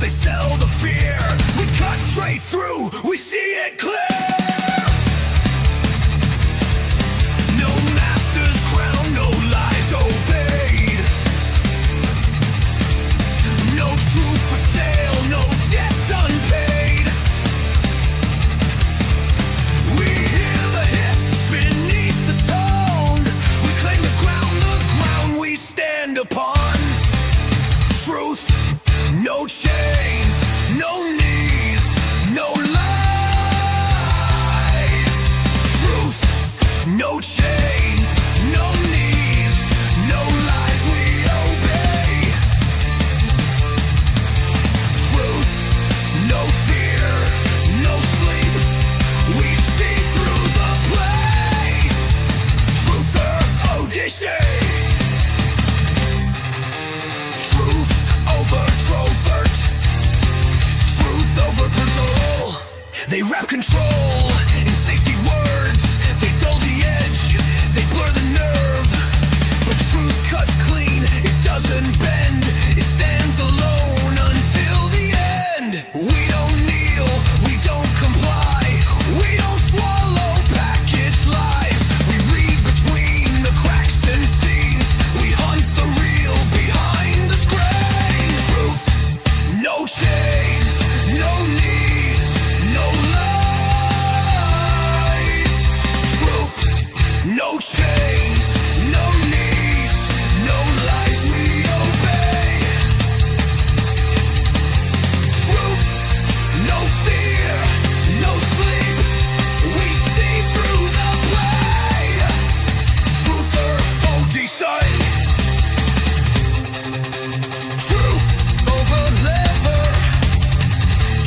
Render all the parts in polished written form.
they sell the fear. We cut straight through, we see it clear. No master's crown, no lies obeyed. No truth for sale, no debts unpaid. We hear the hiss beneath the tone. We claim the ground we stand upon. Truth, no chains, no knees, no lies. Truth, no chains, no knees, no lies we obey. Truth, no fear, no sleep, we see through the play. Truther Odyssey. Truth over trovert, truth over control. They wrap control in safety words. They dull the edge, they blur the nerve. But truth cuts clean, it doesn't bend. It stands alone until the end. We don't kneel, we don't comply. We don't swallow packaged lies. We read between the cracks and seams. We hunt the real behind the screen. Truth, no chains, no knees, no lies. Truth, no chains, no knees, no lies we obey. Truth, no fear, no sleep, we see through the play. Truther Odyssey. Truth over lever,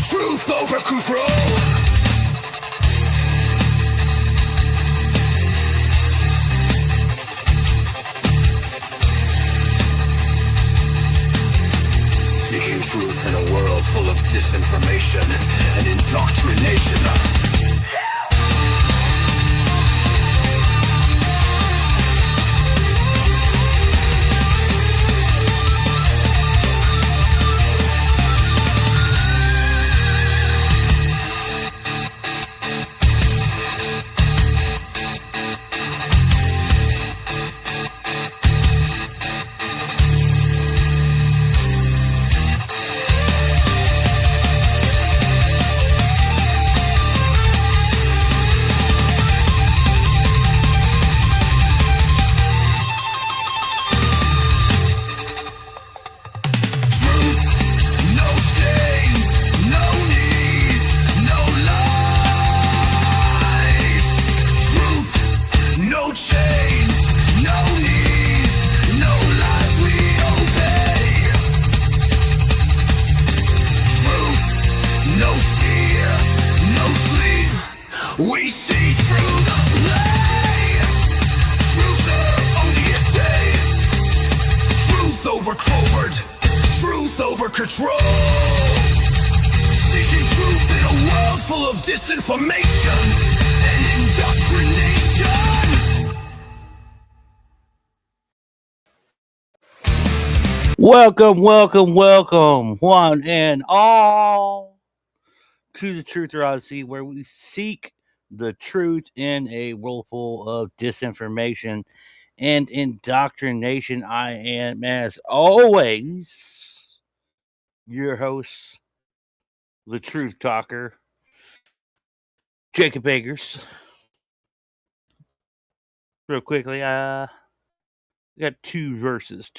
truth over control. Seeking truth in a world full of disinformation and indoctrination. Truth, no chains, no knees, no lies. Truth, no chains, no knees, no lies we obey. Truth, no fear, no sleep, we see through the play. Truther Odyssey. Truth over covert, truth over control. Seeking truth in a world full of disinformation and indoctrination. Welcome, one and all, to the Truther Odyssey, where we seek the truth in a world full of disinformation and indoctrination. I am, as always, your host, the Truth Talker, Jacob Akers. Real quickly, I got two verses.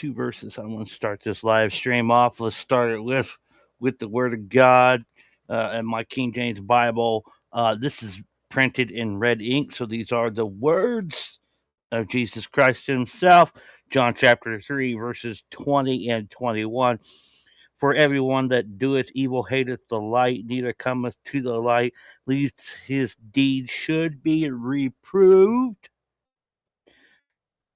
I want to start this live stream off. Let's start it with the Word of God and my King James Bible. This is printed in red ink, so these are the words of Jesus Christ himself. John chapter 3, verses 20 and 21. For everyone that doeth evil hateth the light, neither cometh to the light, lest his deeds should be reproved.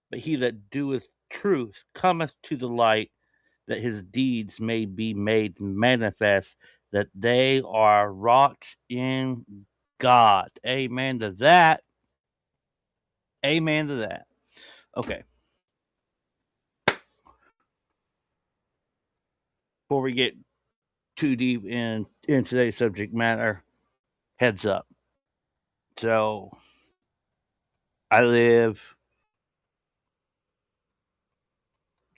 But he that doeth truth cometh to the light, that his deeds may be made manifest, that they are wrought in God. Amen to that. Amen to that. Okay. Before we get too deep in today's subject matter, heads up. So I live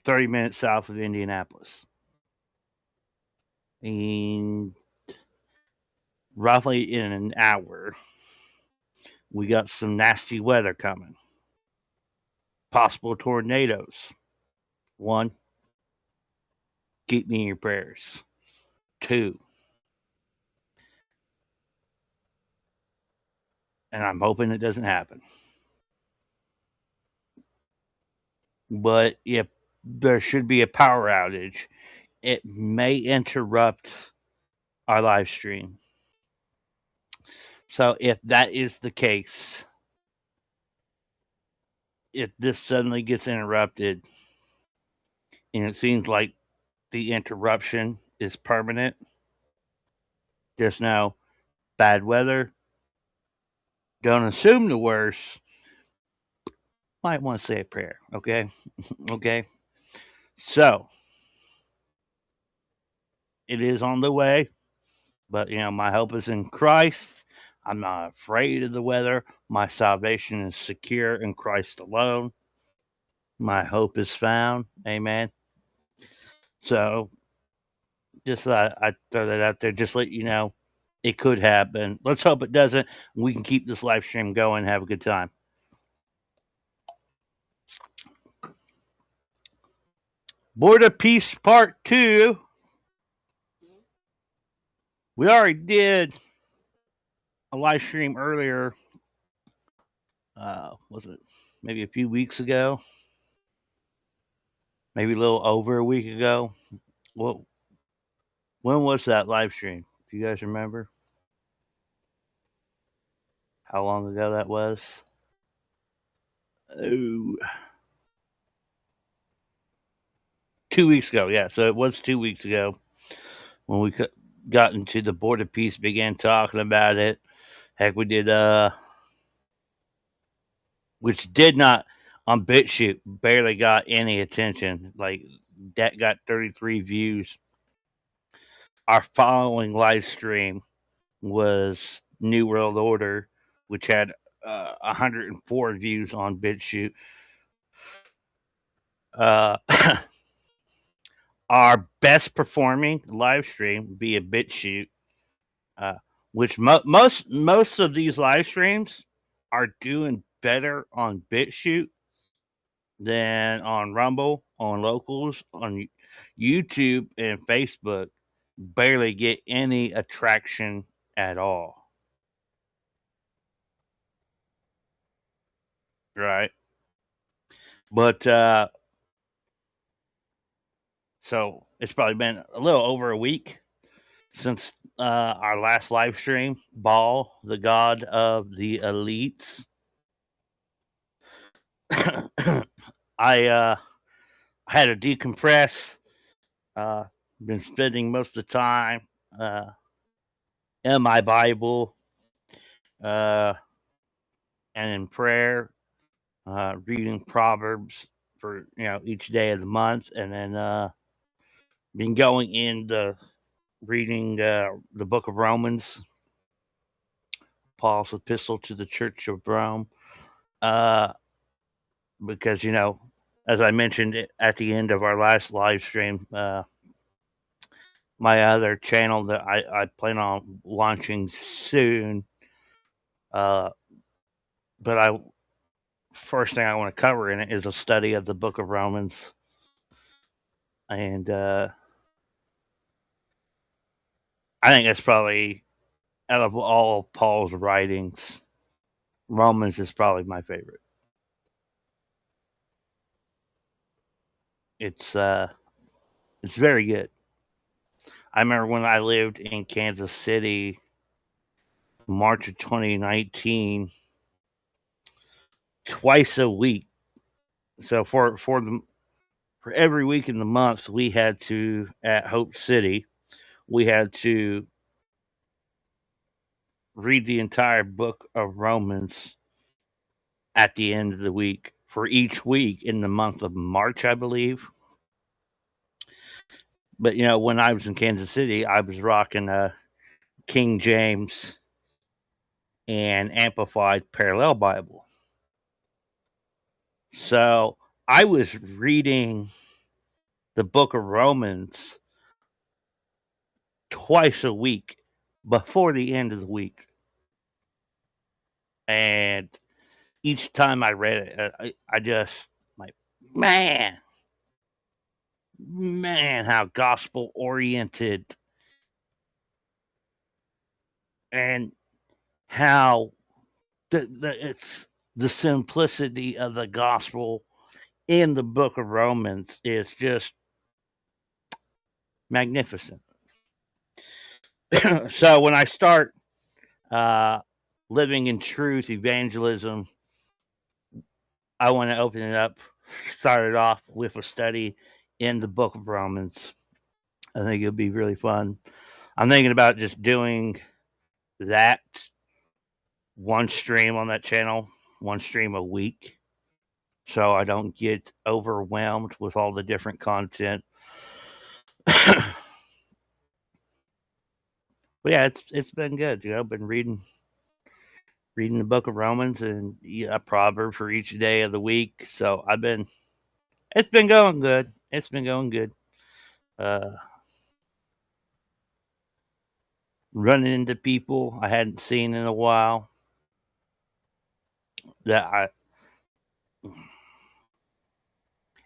30 minutes south of Indianapolis. And roughly in an hour, we got some nasty weather coming. Possible tornadoes. One, keep me in your prayers. Two, and I'm hoping it doesn't happen. But if there should be a power outage, it may interrupt our live stream. So if that is the case, if this suddenly gets interrupted and it seems like the interruption is permanent, just know bad weather. Don't assume the worst. Might want to say a prayer, okay? Okay. So it is on the way, but my hope is in Christ. I'm not afraid of the weather. My salvation is secure in Christ alone. My hope is found. Amen. So just I throw that out there, just let you know it could happen. Let's hope it doesn't. We can keep this live stream going, have a good time. Border Peace Part 2. We already did a live stream earlier. Was it maybe a few weeks ago? Maybe a little over a week ago. Well, when was that live stream? Do you guys remember how long ago that was? Oh, 2 weeks ago. Yeah, so it was 2 weeks ago when we got into the Border Peace, began talking about it. Heck, we did which did not on BitChute, barely got any attention. Like that got 33 views. Our following live stream was New World Order, which had 104 views on BitChute. Our best performing live stream via BitChute, which most of these live streams are doing better on BitChute than on Rumble, on Locals, on YouTube and Facebook. Barely get any attraction at all. Right. But so it's probably been a little over a week since our last live stream. Ball, the god of the elites. I had to decompress. Been spending most of the time in my Bible and in prayer, reading Proverbs for each day of the month, and then been going into reading the book of Romans, Paul's epistle to the Church of Rome, because as I mentioned at the end of our last live stream, my other channel that I plan on launching soon, but first thing I want to cover in it is a study of the book of Romans, and I think that's probably, out of all of Paul's writings, Romans is probably my favorite. It's very good. I remember when I lived in Kansas City, March of 2019, twice a week. So for every week in the month, we had to, at Hope City, we had to read the entire book of Romans at the end of the week for each week in the month of March, I believe. But when I was in Kansas City, I was rocking a King James and Amplified Parallel Bible. So I was reading the book of Romans twice a week before the end of the week. And each time I read it, I just like, man, how gospel oriented and how it's the simplicity of the gospel in the book of Romans is just magnificent. So when I start uh, living in truth evangelism, I want to open it up, start it off with a study in the book of Romans. I think it'll be really fun. I'm thinking about just doing that one stream on that channel, one stream a week, so I don't get overwhelmed with all the different content. But yeah, it's been good. Been reading the book of Romans and a proverb for each day of the week. So it's been going good. It's been going good. Uh, Running into people I hadn't seen in a while that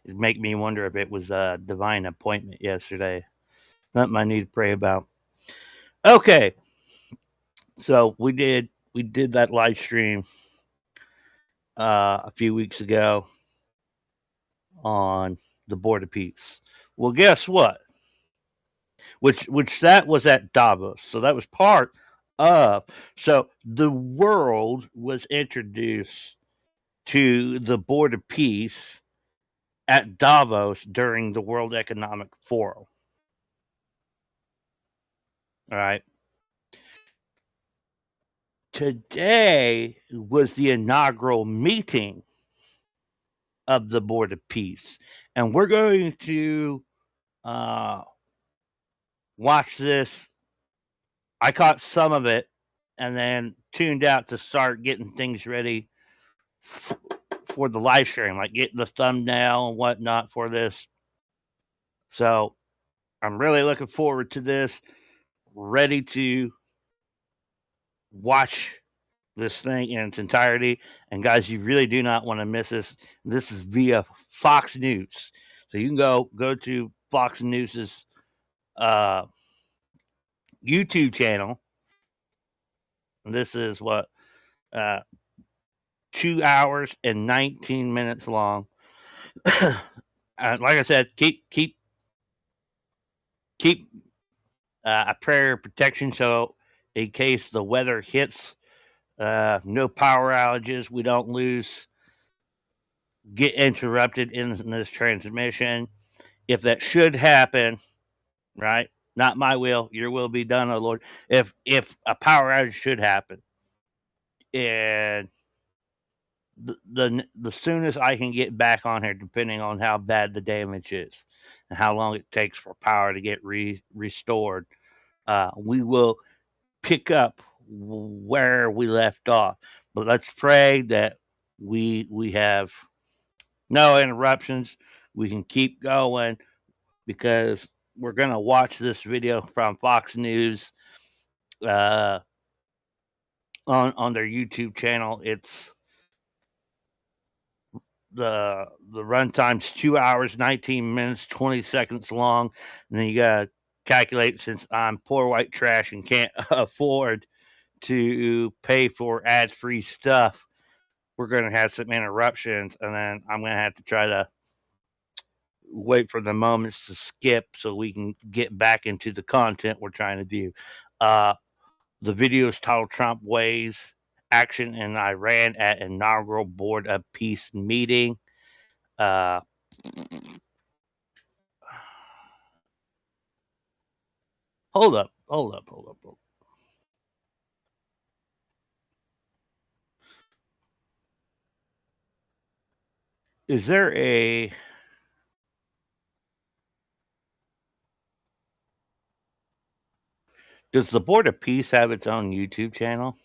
it make me wonder if it was a divine appointment yesterday. Something I need to pray about. Okay, so we did that live stream a few weeks ago on the Board of Peace. Well, guess what? Which that was at Davos, so that was part of. So the world was introduced to the Board of Peace at Davos during the World Economic Forum. All right. Today was the inaugural meeting of the Board of Peace, and we're going to watch this. I caught some of it and then tuned out to start getting things ready for the live stream, like getting the thumbnail and whatnot for this. So I'm really looking forward to this. Ready to watch this thing in its entirety. And guys, you really do not want to miss this. This is via Fox News. So you can go to Fox News's YouTube channel. And this is what 2 hours and 19 minutes long. Like I said, keep a prayer of protection, so in case the weather hits, no power outages, we don't get interrupted in this transmission. If that should happen, right? Not my will, your will be done, oh Lord. If a power outage should happen, and the soonest I can get back on here, depending on how bad the damage is and how long it takes for power to get restored, we will pick up where we left off. But let's pray that we have no interruptions. We can keep going because we're gonna watch this video from Fox News on their YouTube channel. It's the runtime's 2 hours, 19 minutes, 20 seconds long, and then you gotta calculate, since I'm poor white trash and can't afford to pay for ad-free stuff, we're gonna have some interruptions, and then I'm gonna have to try to wait for the moments to skip so we can get back into the content we're trying to do. The video is titled Trump Weighs Action in Iran at Inaugural Board of Peace Meeting. Uh, hold up. Is there a Does the Board of Peace have its own YouTube channel?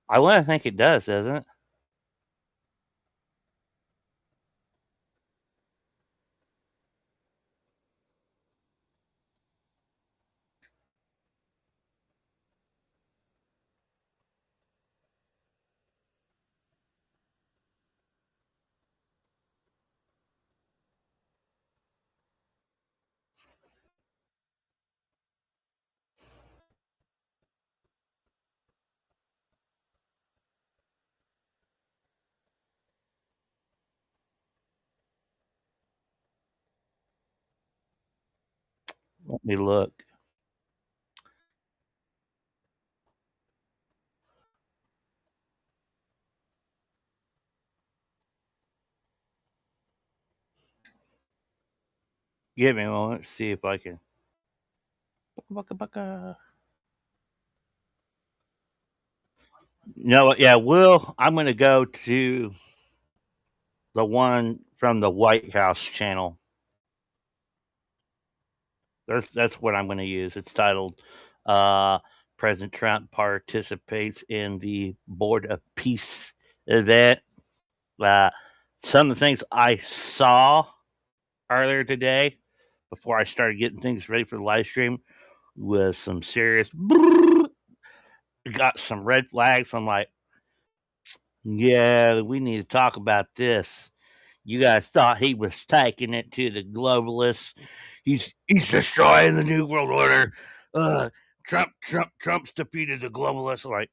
I want to think it does, doesn't it? Let me look. Give me a moment. See if I can. Bucka, bucka, bucka. No, yeah, Will. I'm going to go to the one from the White House channel. That's what I'm going to use. It's titled President Trump participates in the Board of Peace event. Some of the things I saw earlier today before I started getting things ready for the live stream was some serious got some red flags. I'm like, yeah, we need to talk about this. You guys thought he was taking it to the globalists. He's destroying the new world order. Trump's defeated the globalists. Like,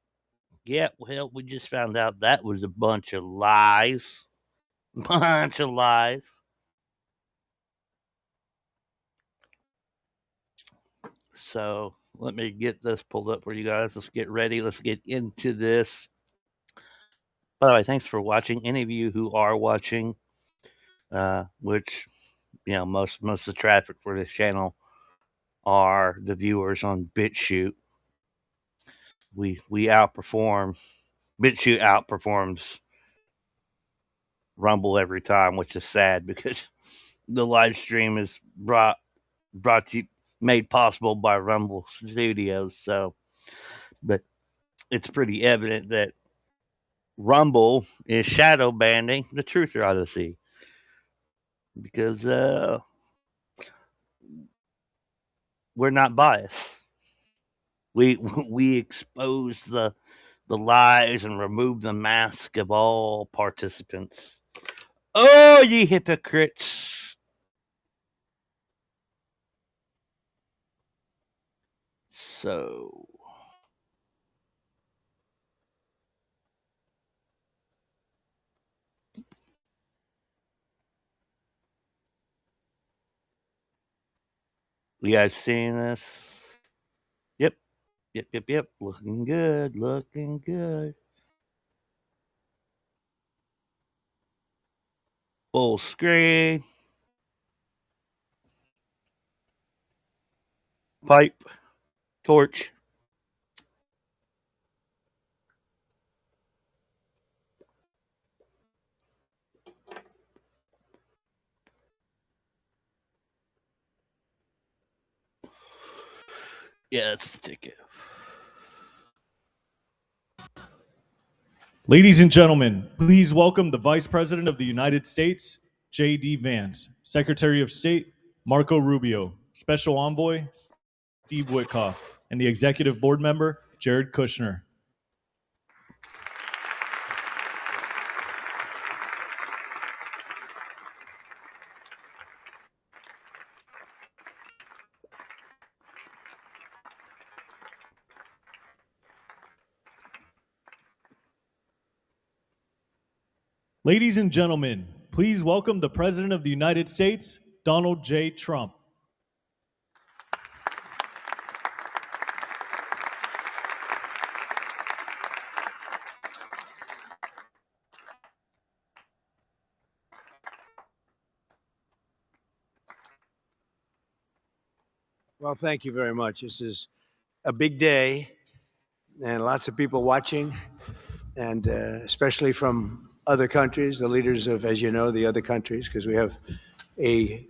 yeah, well, we just found out that was a bunch of lies. Bunch of lies. So let me get this pulled up for you guys. Let's get ready. Let's get into this. By the way, thanks for watching. Any of you who are watching, which most of the traffic for this channel are the viewers on BitChute. We outperform. BitChute outperforms Rumble every time, which is sad because the live stream is brought to you, made possible by Rumble Studios. So, but it's pretty evident that Rumble is shadow banning the Truther Odyssey because we're not biased. We expose the lies and remove the mask of all participants. Oh, ye hypocrites! So, you guys seeing this? Yep. Looking good. Looking good. Full screen. Pipe. Torch. Yeah, that's the ticket. Ladies and gentlemen, please welcome the Vice President of the United States, J.D. Vance, Secretary of State, Marco Rubio, Special Envoy, Steve Witkoff, and the Executive Board Member, Jared Kushner. Ladies and gentlemen, please welcome the President of the United States, Donald J. Trump. Well, thank you very much. This is a big day and lots of people watching, and especially from other countries, the leaders of, as you know, the other countries, because we have a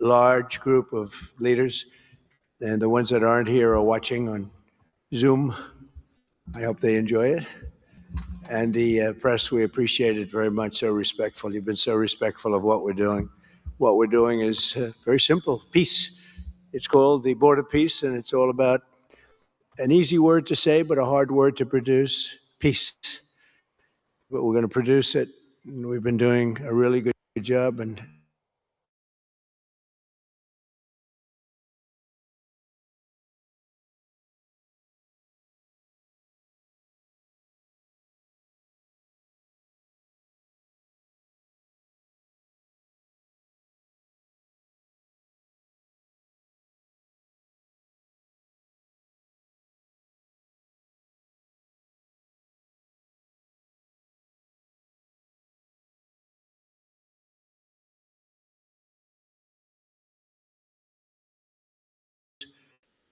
large group of leaders And the ones that aren't here are watching on Zoom. I hope they enjoy it. And the press, we appreciate it very much, so respectful. You've been so respectful of what we're doing. What we're doing is very simple, peace. It's called the Board of Peace, and it's all about an easy word to say, but a hard word to produce, peace. But we're going to produce it, and we've been doing a really good job.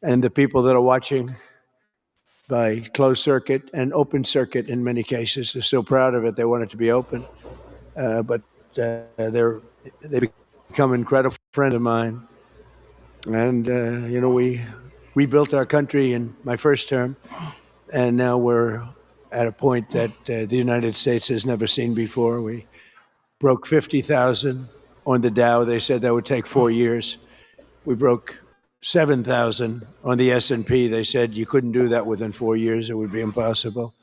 And the people that are watching by closed circuit and open circuit in many cases are so proud of it. They want it to be open, but they become incredible friends of mine. And we rebuilt our country in my first term, and now we're at a point that the United States has never seen before. We broke 50,000 on the Dow. They said that would take 4 years. We broke 7,000 on the S&P. They said you couldn't do that within 4 years. It would be impossible.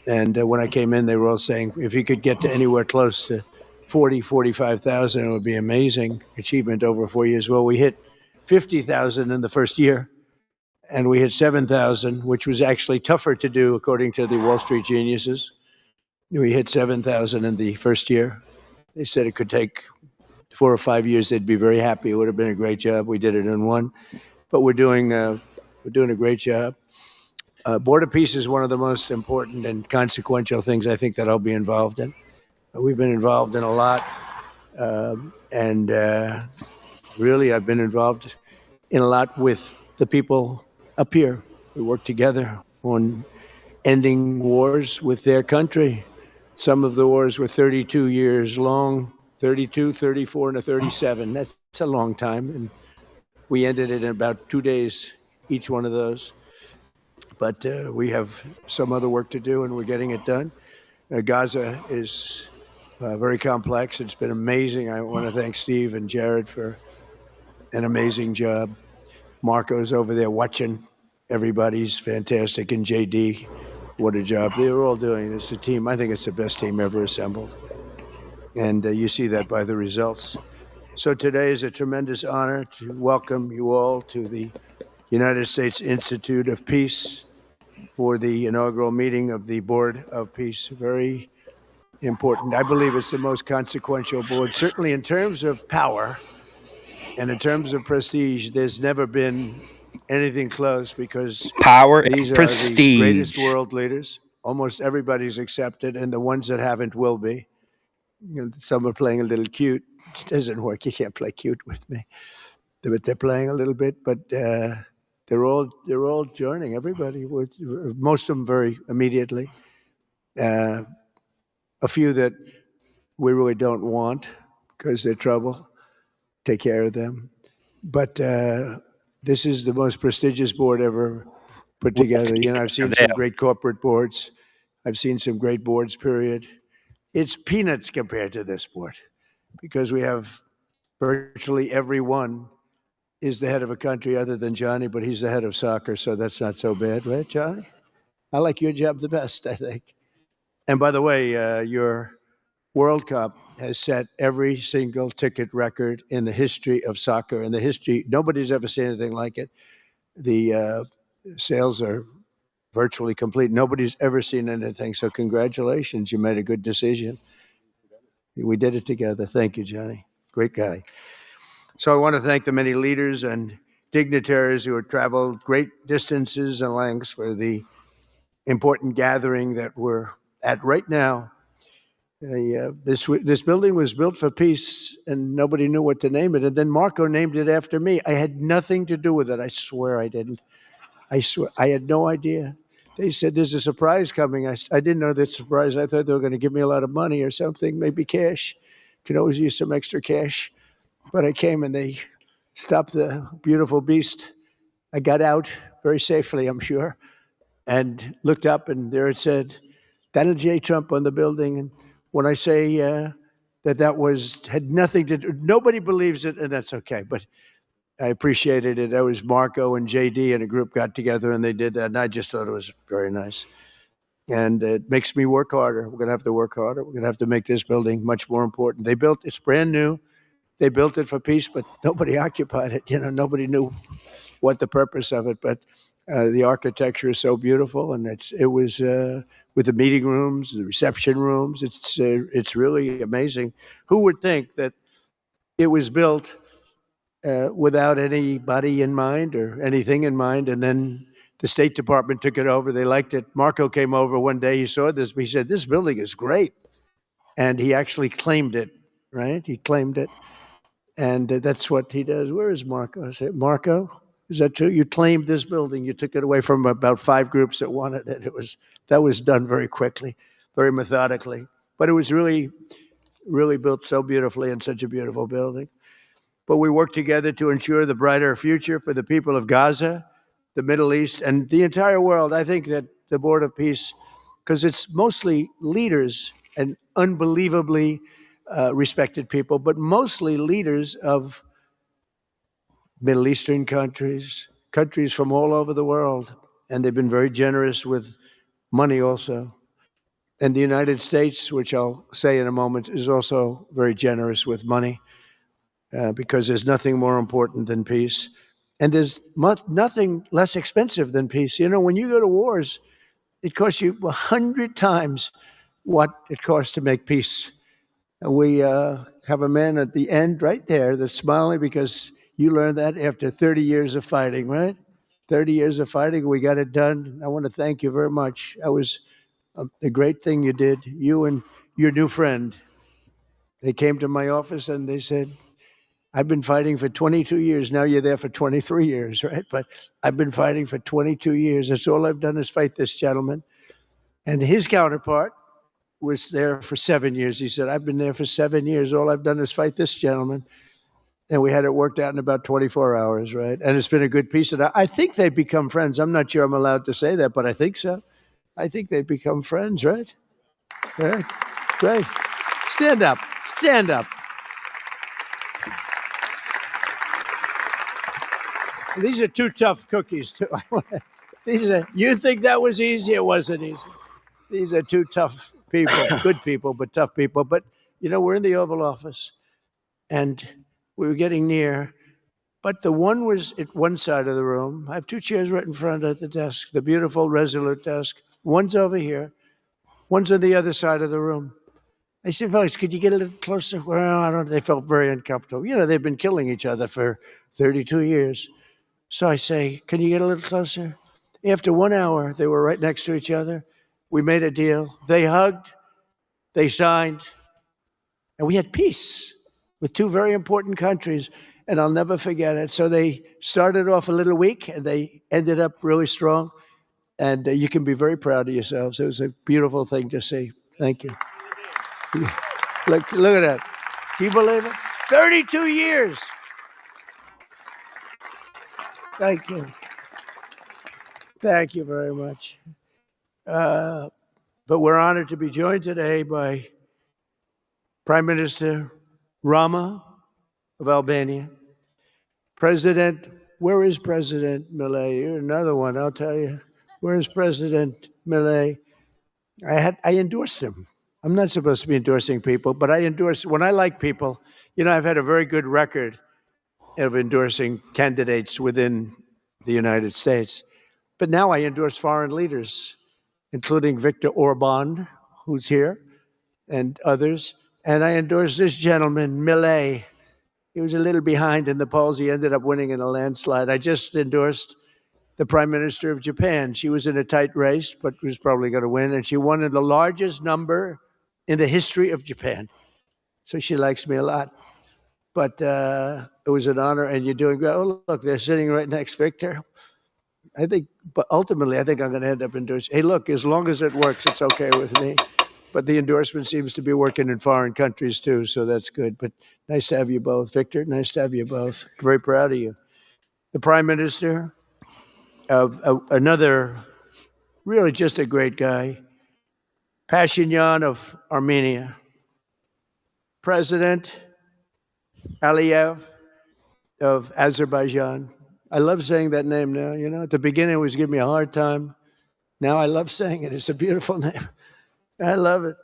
And when I came in, they were all saying, if you could get to anywhere close to 45,000, it would be amazing achievement over 4 years. Well, we hit 50,000 in the first year, and we hit 7,000, which was actually tougher to do, according to the Wall Street geniuses. We hit 7,000 in the first year. They said it could take 4 or 5 years. They'd be very happy. It would have been a great job. We did it in one, but we're doing a great job. Board of Peace is one of the most important and consequential things I think that I'll be involved in. We've been involved in a lot, and really I've been involved in a lot with the people up here. We work together on ending wars with their country. Some of the wars were 32 years long, 32, 34, and a 37. That's a long time, and we ended it in about 2 days, each one of those. But we have some other work to do, and we're getting it done. Gaza is very complex. It's been amazing. I want to thank Steve and Jared for an amazing job. Marco's over there watching. Everybody's fantastic. And JD, what a job. They're all doing. It's a team. I think it's the best team ever assembled. And you see that by the results. So today is a tremendous honor to welcome you all to the United States Institute of Peace for the inaugural meeting of the Board of Peace. Very important. I believe it's the most consequential board, certainly in terms of power and in terms of prestige. There's never been anything close, because Power these and are prestige. the greatest world leaders. Almost everybody's accepted, and the ones that haven't will be. Some are playing a little cute. It doesn't work. You can't play cute with me. But they're playing a little bit. But they're all joining. Everybody. Most of them very immediately. A few that we really don't want because they're trouble. Take care of them. But this is the most prestigious board ever put together. I've seen some great corporate boards. I've seen some great boards, period. It's peanuts compared to this board, because we have virtually everyone is the head of a country other than Johnny, but he's the head of soccer, so that's not so bad, right, Johnny? I like your job the best, I think. And by the way, your World Cup has set every single ticket record in the history of soccer. In the history, nobody's ever seen anything like it. The sales are virtually complete. Nobody's ever seen anything. So congratulations, you made a good decision. We did it together. Thank you, Johnny. Great guy. So I want to thank the many leaders and dignitaries who have traveled great distances and lengths for the important gathering that we're at right now. This building was built for peace, and nobody knew what to name it. And then Marco named it after me. I had nothing to do with it. I swear I didn't. I swear I had no idea. They said there's a surprise coming. I didn't know that surprise. I thought they were going to give me a lot of money or something, maybe cash. Could always use some extra cash. But I came and they stopped the beautiful beast I got out very safely, I'm sure, and looked up, and there it said, Donald J. Trump on the building. And when I say that had nothing to do, nobody believes it, and that's okay. But I appreciated it. That was Marco and JD and a group got together and they did that, and I just thought it was very nice. And it makes me work harder. We're going to have to work harder. We're going to have to make this building much more important. It's brand new. They built it for peace, but nobody occupied it. Nobody knew what the purpose of it. But the architecture is so beautiful, and it was with the meeting rooms, the reception rooms. It's really amazing. Who would think that it was built without anybody in mind or anything in mind, and then the State Department took it over. They liked it. Marco came over one day. He saw this. He said, "This building is great," and he actually claimed it. Right? He claimed it, and that's what he does. Where is Marco? I said, "Marco, is that true? You claimed this building. You took it away from about 5 groups that wanted it. That was done very quickly, very methodically, but it was really, really built so beautifully and such a beautiful building." But we work together to ensure the brighter future for the people of Gaza, the Middle East, and the entire world. I think that the Board of Peace, because it's mostly leaders and unbelievably respected people, but mostly leaders of Middle Eastern countries, countries from all over the world, and they've been very generous with money also. And the United States, which I'll say in a moment, is also very generous with money. Because there's nothing more important than peace. And there's nothing less expensive than peace. When you go to wars, it costs you 100 times what it costs to make peace. And we have a man at the end right there that's smiling because you learned that after 30 years of fighting, right? 30 years of fighting, we got it done. I want to thank you very much. That was a great thing you did. You and your new friend, they came to my office and they said, I've been fighting for 22 years. Now you're there for 23 years, right? But I've been fighting for 22 years. That's all I've done is fight this gentleman. And his counterpart was there for 7 years. He said, I've been there for 7 years. All I've done is fight this gentleman. And we had it worked out in about 24 hours, right? And it's been a good peace. And I think they've become friends. I'm not sure I'm allowed to say that, but I think so. I think they've become friends, right? Right. Great. Stand up. Stand up. These are 2 tough cookies, too. You think that was easy? It wasn't easy. These are 2 tough people, good people, but tough people. But, we're in the Oval Office, and we were getting near. But the one was at one side of the room. I have 2 chairs right in front of the desk, the beautiful, resolute desk. One's over here. One's on the other side of the room. I said, folks, could you get a little closer? Well, I don't know. They felt very uncomfortable. They've been killing each other for 32 years. So I say, can you get a little closer? After 1 hour, they were right next to each other. We made a deal. They hugged, they signed, and we had peace with 2 very important countries, and I'll never forget it. So they started off a little weak, and they ended up really strong, and you can be very proud of yourselves. It was a beautiful thing to see. Thank you. Look at that. Do you believe it? 32 years. Thank you. Thank you very much. But we're honored to be joined today by Prime Minister Rama of Albania. Where is President Milei? You're another one, I'll tell you. Where is President Milei? I endorsed him. I'm not supposed to be endorsing people, but when I like people, I've had a very good record of endorsing candidates within the United States. But now I endorse foreign leaders, including Viktor Orban, who's here, and others. And I endorse this gentleman, Milei. He was a little behind in the polls. He ended up winning in a landslide. I just endorsed the Prime Minister of Japan. She was in a tight race, but was probably going to win. And she won in the largest number in the history of Japan. So she likes me a lot. But it was an honor, and you're doing great. Oh, look, they're sitting right next, Victor. But ultimately, I think I'm going to end up endorsing. Hey, look, as long as it works, it's okay with me. But the endorsement seems to be working in foreign countries, too, so that's good. But nice to have you both. Victor, nice to have you both. Very proud of you. The Prime Minister another really just a great guy, Pashinyan of Armenia, President Aliyev of Azerbaijan. I love saying that name now. You know, at the beginning it was giving me a hard time. Now I love saying it. It's a beautiful name. I love it.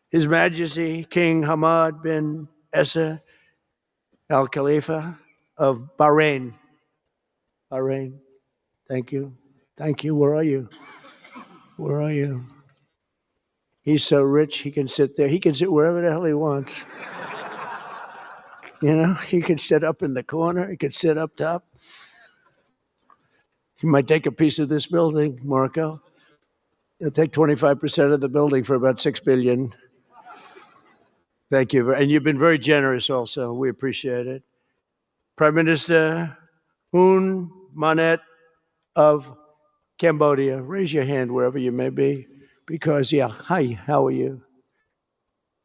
His Majesty King Hamad bin Essa Al Khalifa of Bahrain. Bahrain. Thank you. Thank you. Where are you? Where are you? He's so rich, he can sit there. He can sit wherever the hell he wants. You know, he could sit up in the corner. He could sit up top. He might take a piece of this building, Marco. He'll take 25% of the building for about $6 billion. Thank you. And you've been very generous also. We appreciate it. Prime Minister Hun Manet of Cambodia. Raise your hand wherever you may be. Because, yeah, hi, how are you?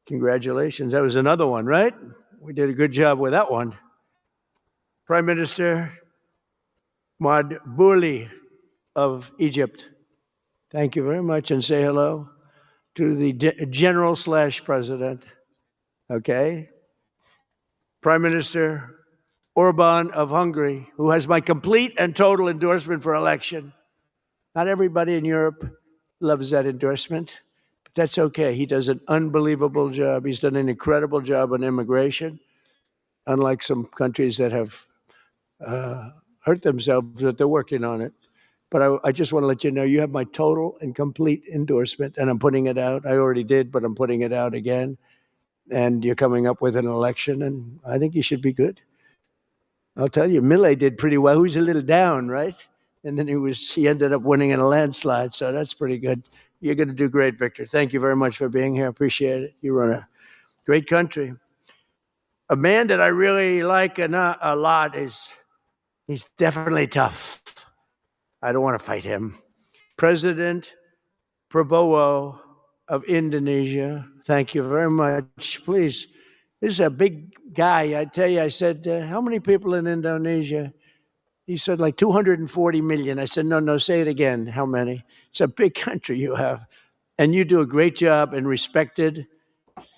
Congratulations. That was another one, right? We did a good job with that one. Prime Minister Madbouli of Egypt. Thank you very much, and say hello to the General/President. Okay? Prime Minister Orban of Hungary, who has my complete and total endorsement for election. Not everybody in Europe loves that endorsement, but that's okay. He does an unbelievable job. He's done an incredible job on immigration, unlike some countries that have hurt themselves, but they're working on it. But I just want to let you know, you have my total and complete endorsement, and I'm putting it out. I already did, but I'm putting it out again. And you're coming up with an election, and I think you should be good. I'll tell you, Millet did pretty well. He was a little down, right? And then he ended up winning in a landslide, so that's pretty good. You're going to do great, Victor. Thank you very much for being here. Appreciate it. You run a great country. A man that I really like a lot he's definitely tough. I don't want to fight him. President Prabowo of Indonesia. Thank you very much. Please, this is a big guy. I tell you, I said, how many people in Indonesia? He said, like 240 million. I said, no, say it again. How many? It's a big country you have. And you do a great job and respected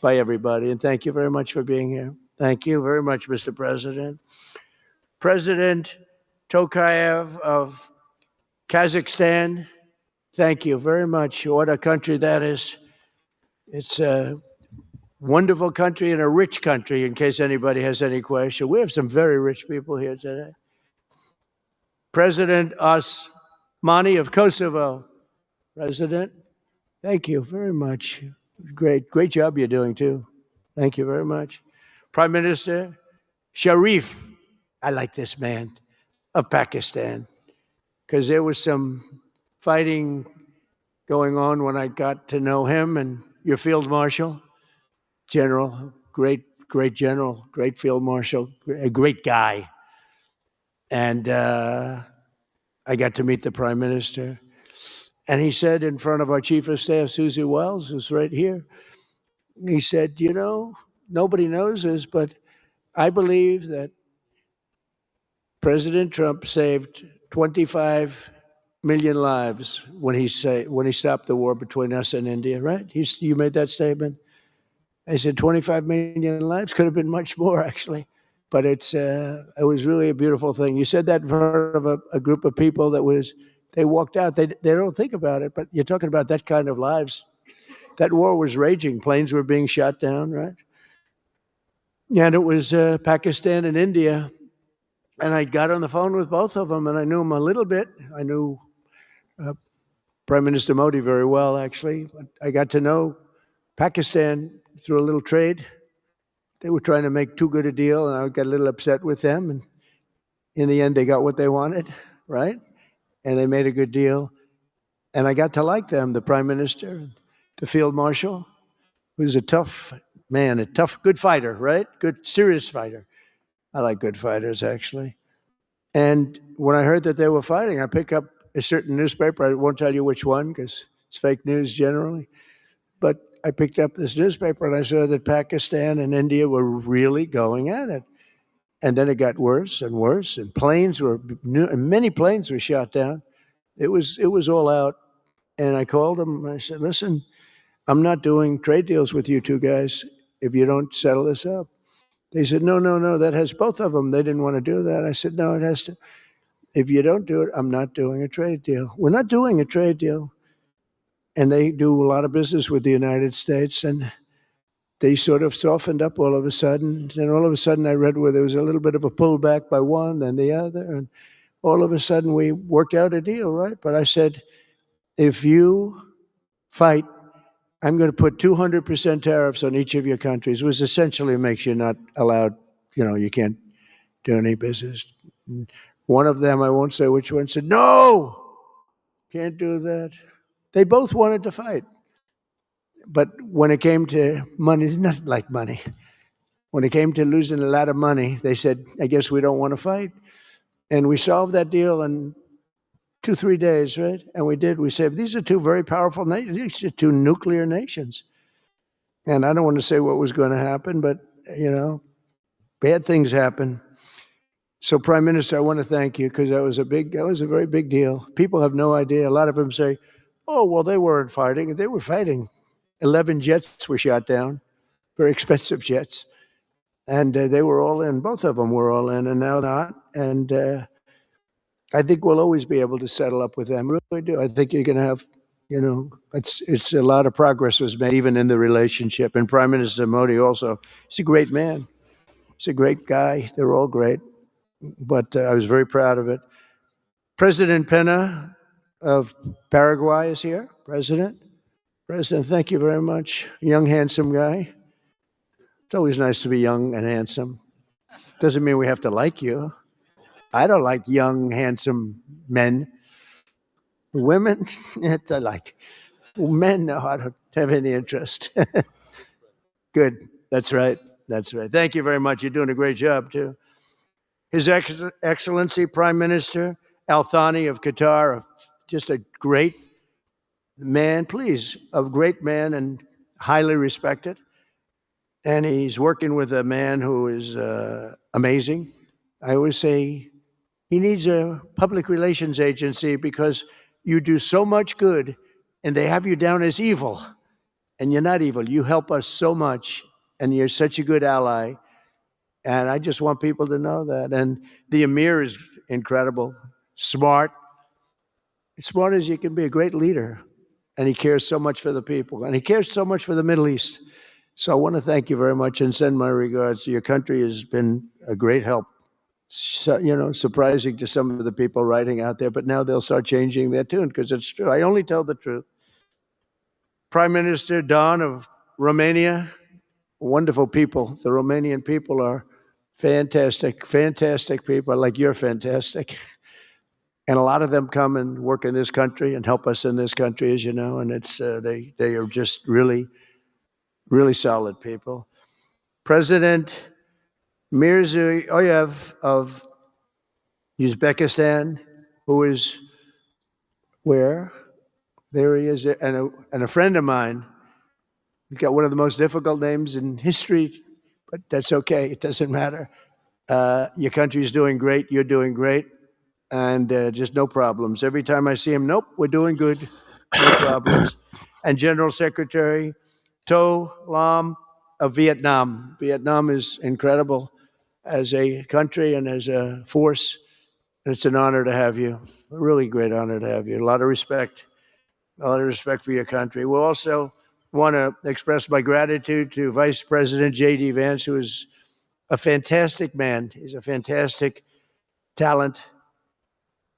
by everybody. And thank you very much for being here. Thank you very much, Mr. President. President Tokayev of Kazakhstan, thank you very much. What a country that is. It's a wonderful country and a rich country, in case anybody has any question. We have some very rich people here today. President Osmani of Kosovo. President, thank you very much. Great job you're doing, too. Thank you very much. Prime Minister Sharif, I like this man, of Pakistan, because there was some fighting going on when I got to know him, and your Field Marshal, General, great general, great Field Marshal, a great guy. And I got to meet the Prime Minister. And he said in front of our Chief of Staff, Susie Wells, who's right here, he said, you know, nobody knows this, but I believe that President Trump saved 25 million lives when he stopped the war between us and India, right? You made that statement. I said 25 million lives, could have been much more, actually. But it was really a beautiful thing. You said that in front of a group of people they walked out. They don't think about it, but you're talking about that kind of lives. That war was raging. Planes were being shot down, right? And it was Pakistan and India. And I got on the phone with both of them, and I knew them a little bit. I knew Prime Minister Modi very well, actually. But I got to know Pakistan through a little trade. They were trying to make too good a deal, and I got a little upset with them. And in the end, they got what they wanted, right? And they made a good deal. And I got to like them, the Prime Minister, the Field Marshal, who's a tough man, a tough, good fighter, right? Good, serious fighter. I like good fighters, actually. And when I heard that they were fighting, I picked up a certain newspaper. I won't tell you which one because it's fake news generally. But I picked up this newspaper and I saw that Pakistan and India were really going at it. And then it got worse and worse, and many planes were shot down. It was all out. And I called them. I said, listen, I'm not doing trade deals with you two guys if you don't settle this up. They said, no, no, no, that has both of them. They didn't want to do that. I said, no, it has to. If you don't do it, I'm not doing a trade deal. We're not doing a trade deal. And they do a lot of business with the United States, and they sort of softened up all of a sudden. And all of a sudden I read where there was a little bit of a pullback by one, then the other, and all of a sudden we worked out a deal, right? But I said, if you fight, I'm going to put 200% tariffs on each of your countries, which essentially makes you not allowed, you can't do any business. One of them, I won't say which one, said, no, can't do that. They both wanted to fight. But when it came to money, it's not like money. When it came to losing a lot of money, they said, I guess we don't want to fight. And we solved that deal in 2-3 days, right? And we did. We said, these are two very powerful nations. These are two nuclear nations. And I don't want to say what was going to happen, but, bad things happen. So, Prime Minister, I want to thank you, because that was a very big deal. People have no idea. A lot of them say, oh, well, they weren't fighting. They were fighting. 11 jets were shot down, very expensive jets. And they were all in. Both of them were all in, and now not. And I think we'll always be able to settle up with them. I really do. I think you're going to have, it's a lot of progress was made even in the relationship. And Prime Minister Modi also, he's a great man. He's a great guy. They're all great. But I was very proud of it. President Pena of Paraguay is here. President, thank you very much. Young, handsome guy. It's always nice to be young and handsome. Doesn't mean we have to like you. I don't like young, handsome men. Women, I like. Men, no, I don't have any interest. Good. That's right. Thank you very much. You're doing a great job, too. His Excellency, Prime Minister Al Thani of Qatar, just a great man, a great man and highly respected. And he's working with a man who is amazing. I always say he needs a public relations agency, because you do so much good and they have you down as evil. And you're not evil. You help us so much, and you're such a good ally. And I just want people to know that. And the Emir is incredible, smart as you can be, a great leader. And he cares so much for the people. And he cares so much for the Middle East. So I want to thank you very much and send my regards. Your country has been a great help. So, surprising to some of the people writing out there, but now they'll start changing their tune, because it's true. I only tell the truth. Prime Minister Don of Romania, wonderful people. The Romanian people are fantastic people, like you're fantastic. And a lot of them come and work in this country and help us in this country, as you know, and it's they are just really, really solid people. President Mirziyoyev of Uzbekistan, who is where? There he is, and a friend of mine. He's got one of the most difficult names in history, but that's okay. It doesn't matter. Your country's doing great. You're doing great. And just no problems. Every time I see him, nope, we're doing good. No problems. And General Secretary To Lam of Vietnam. Vietnam is incredible as a country and as a force. It's an honor to have you. A really great honor to have you. A lot of respect. A lot of respect for your country. We'll also want to express my gratitude to Vice President J.D. Vance, who is a fantastic man. He's a fantastic talent.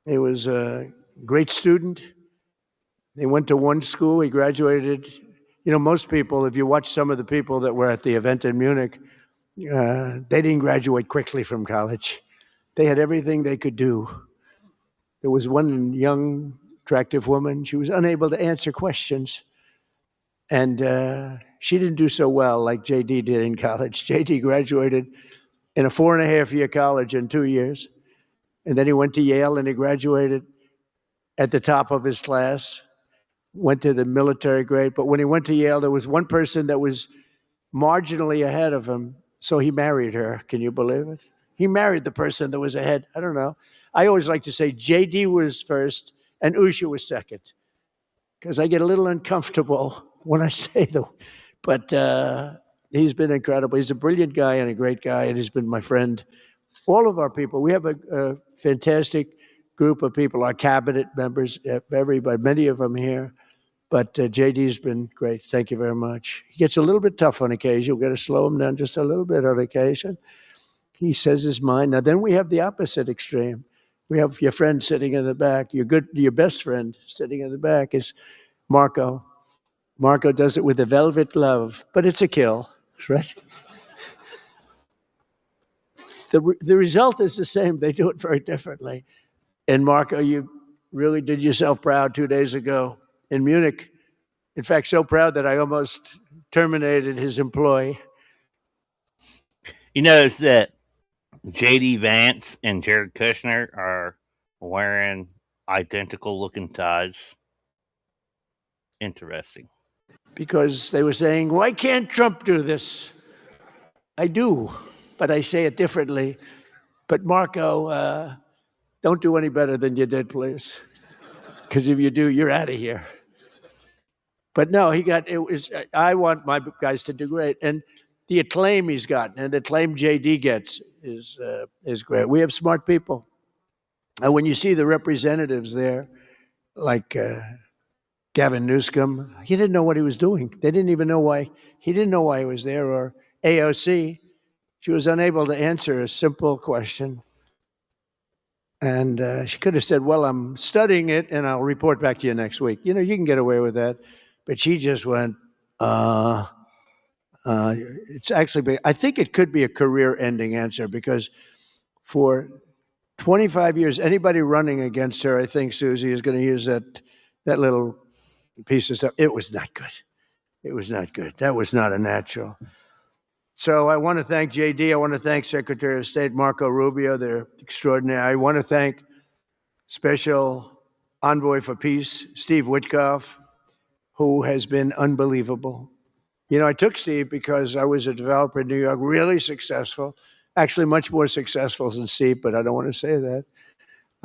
He was a great student. He went to one school. He graduated. Most people, if you watch some of the people that were at the event in Munich, they didn't graduate quickly from college. They had everything they could do. There was one young, attractive woman. She was unable to answer questions. And she didn't do so well like J.D. did in college. J.D. graduated in a 4.5-year college in 2 years. And then he went to Yale and he graduated at the top of his class, went to the military grade. But when he went to Yale, there was one person that was marginally ahead of him. So he married her. Can you believe it? He married the person that was ahead. I don't know. I always like to say JD was first and Usha was second, because I get a little uncomfortable when I say them. But he's been incredible. He's a brilliant guy and a great guy, and he's been my friend. All of our people, we have a fantastic group of people, our cabinet members, everybody, many of them here. But JD's been great. Thank you very much. He gets a little bit tough on occasion. We've got to slow him down just a little bit on occasion. He says his mind. Now, then we have the opposite extreme. We have your friend sitting in the back. Your best friend sitting in the back is Marco. Marco does it with a velvet glove, but it's a kill, right? The result is the same. They do it very differently. And Marco, you really did yourself proud 2 days ago in Munich. In fact, so proud that I almost terminated his employ. You notice that J.D. Vance and Jared Kushner are wearing identical looking ties. Interesting. Because they were saying, why can't Trump do this? I do, but I say it differently. But Marco, don't do any better than you did, please. Because if you do, you're out of here. But no, I want my guys to do great. And the acclaim he's gotten and the acclaim JD gets is great. We have smart people. And when you see the representatives there, like Gavin Newsom, he didn't know what he was doing. They didn't even know why. He didn't know why he was there. Or AOC, she was unable to answer a simple question. And she could have said, well, I'm studying it and I'll report back to you next week. You know, you can get away with that. But she just went, it's actually, I think it could be a career-ending answer, because for 25 years, anybody running against her, I think Susie is going to use that little piece of stuff. It was not good. It was not good. That was not a natural. So I want to thank JD. I want to thank Secretary of State Marco Rubio. They're extraordinary. I want to thank Special Envoy for Peace, Steve Witkoff, who has been unbelievable. You know, I took Steve because I was a developer in New York, really successful, actually much more successful than Steve, but I don't want to say that.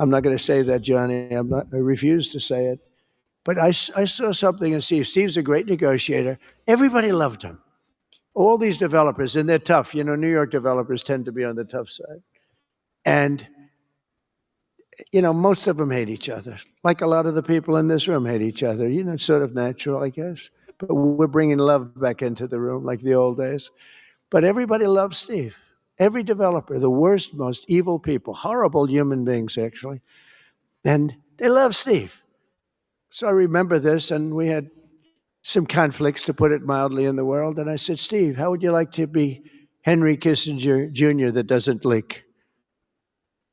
I'm not going to say that, Johnny. I refuse to say it. But I saw something in Steve. Steve's a great negotiator. Everybody loved him. All these developers, and they're tough. You know, New York developers tend to be on the tough side. And, you know, most of them hate each other. Like a lot of the people in this room hate each other. You know, it's sort of natural, I guess. But we're bringing love back into the room like the old days. But everybody loves Steve. Every developer, the worst, most evil people, horrible human beings, actually. And they love Steve. So I remember this, and we had some conflicts, to put it mildly, in the world. And I said, Steve, how would you like to be Henry Kissinger Jr. that doesn't leak?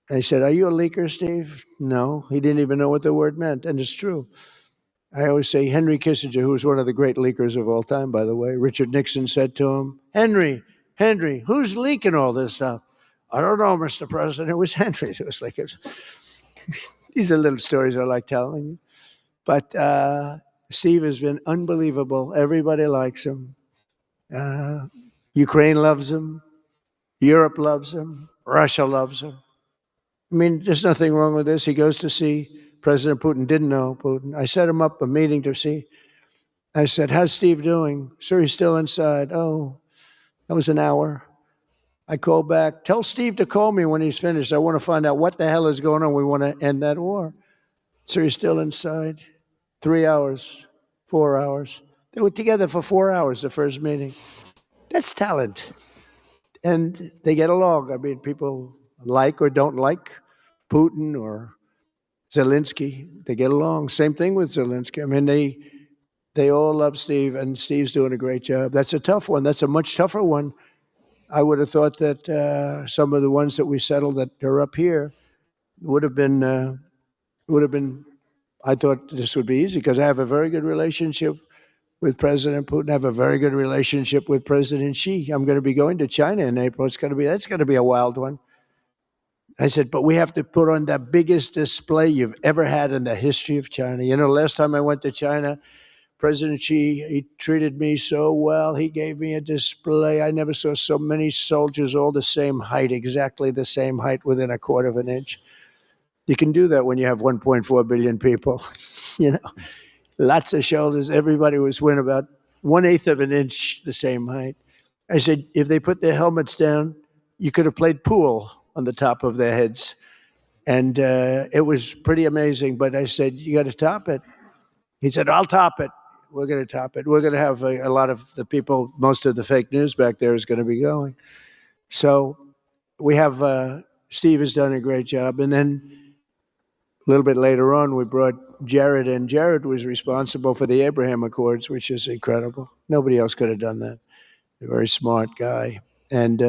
And he said, are you a leaker, Steve? No, he didn't even know what the word meant. And it's true. I always say Henry Kissinger, who was one of the great leakers of all time, by the way, Richard Nixon said to him, Henry, who's leaking all this stuff? I don't know, Mr. President. It was Henry. It was like, these are little stories I like telling you. But Steve has been unbelievable. Everybody likes him. Ukraine loves him. Europe loves him. Russia loves him. I mean, there's nothing wrong with this. He goes to see President Putin. Didn't know Putin. I set him up a meeting to see. I said, how's Steve doing? Sir, he's still inside. Oh, that was an hour. I called back. Tell Steve to call me when he's finished. I want to find out what the hell is going on. We want to end that war. Sir, he's still inside. 3 hours, 4 hours. They were together for 4 hours, the first meeting. That's talent. And they get along. I mean, people like or don't like Putin or Zelensky. They get along. Same thing with Zelensky. I mean, they all love Steve, and Steve's doing a great job. That's a tough one. That's a much tougher one. I would have thought that some of the ones that we settled that are up here would have been, I thought this would be easy, because I have a very good relationship with President Putin. I have a very good relationship with President Xi. I'm going to be going to China in April. That's going to be a wild one. I said, but we have to put on the biggest display you've ever had in the history of China. You know, last time I went to China, President Xi, he treated me so well. He gave me a display. I never saw so many soldiers all the same height, exactly the same height within a quarter of an inch. You can do that when you have 1.4 billion people. You know, lots of shoulders. Everybody was within about 1/8 of an inch the same height. I said, if they put their helmets down, you could have played pool on the top of their heads. And it was pretty amazing. But I said, you got to top it. He said, I'll top it. We're going to top it. We're going to have a lot of the people, most of the fake news back there is going to be going. So we have, Steve has done a great job. And then a little bit later on, we brought Jared in. Jared was responsible for the Abraham Accords, which is incredible. Nobody else could have done that. A very smart guy. And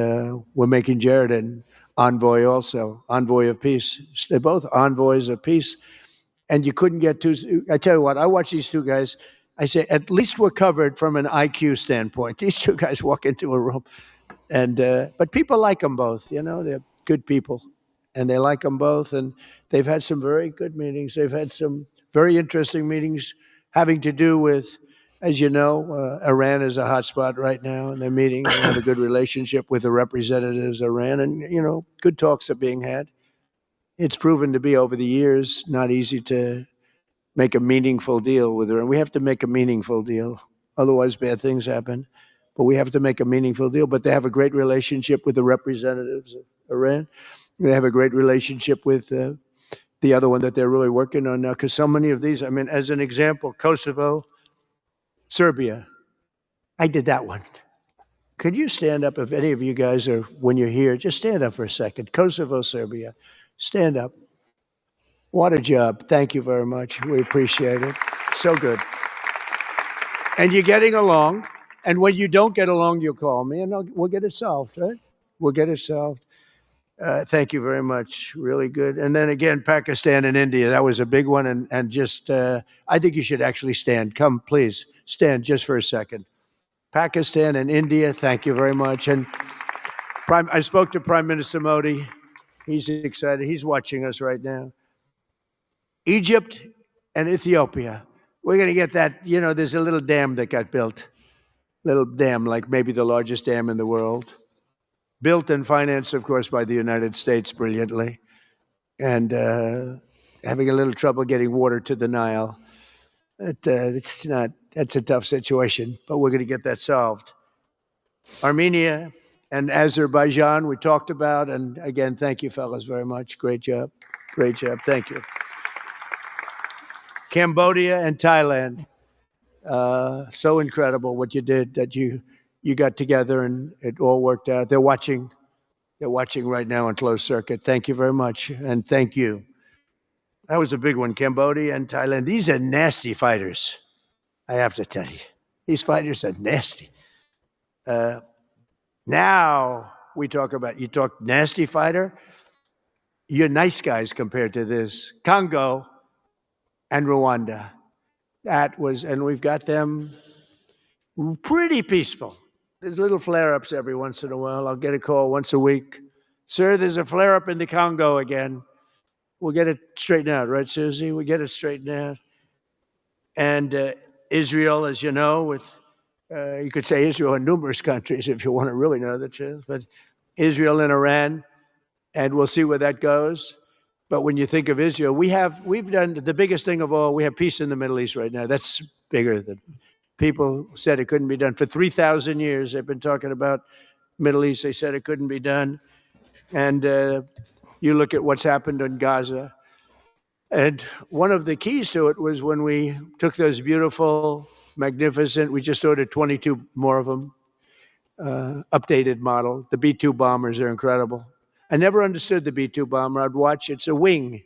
we're making Jared an envoy also, envoy of peace. They're both envoys of peace. And you couldn't get two. I tell you what, I watch these two guys. I say, at least we're covered from an IQ standpoint. These two guys walk into a room. And but people like them both. You know, they're good people. And they like them both. And they've had some very good meetings. They've had some very interesting meetings having to do with, as you know, Iran is a hot spot right now. And they're meeting. They have a good relationship with the representatives of Iran. And, you know, good talks are being had. It's proven to be over the years not easy to make a meaningful deal with Iran. We have to make a meaningful deal. Otherwise, bad things happen. But we have to make a meaningful deal. But they have a great relationship with the representatives of Iran. They have a great relationship with the other one that they're really working on now. Because so many of these, I mean, as an example, Kosovo, Serbia. I did that one. Could you stand up if any of you guys are, when you're here, just stand up for a second. Kosovo, Serbia. Stand up. What a job. Thank you very much. We appreciate it. So good. And you're getting along. And when you don't get along, you'll call me and we'll get it solved, right? We'll get it solved. Thank you very much. Really good. And then again, Pakistan and India. That was a big one. And just, I think you should actually stand. Come, please, stand just for a second. Pakistan and India, thank you very much. And I spoke to Prime Minister Modi. He's excited. He's watching us right now. Egypt and Ethiopia. We're going to get that, you know, there's a little dam that got built. Little dam, like maybe the largest dam in the world. Built and financed, of course, by the United States brilliantly. And having a little trouble getting water to the Nile. It's not, that's a tough situation, but we're going to get that solved. Armenia and Azerbaijan, we talked about. And again, thank you, fellas, very much. Great job. Great job. Thank you. Cambodia and Thailand. So incredible what you did, that you got together and it all worked out. They're watching right now on closed circuit. Thank you very much. And thank you. That was a big one, Cambodia and Thailand. These are nasty fighters, I have to tell you. These fighters are nasty. Now we talk about, you talk nasty fighter, you're nice guys compared to this. Congo and Rwanda. That was, and we've got them pretty peaceful. There's little flare-ups every once in a while. I'll get a call once a week. Sir, there's a flare-up in the Congo again. We'll get it straightened out, right, Susie? We get it straightened out. And Israel, as you know, with you could say Israel and numerous countries if you want to really know the truth, but Israel and Iran, and we'll see where that goes. But when you think of Israel, we've done the biggest thing of all. We have peace in the Middle East right now. That's bigger than people said it couldn't be done. For 3,000 years, they've been talking about Middle East. They said it couldn't be done. And you look at what's happened in Gaza. And one of the keys to it was when we took those beautiful, magnificent, we just ordered 22 more of them, updated model. The B-2 bombers are incredible. I never understood the B-2 bomber. I'd watch, it's a wing.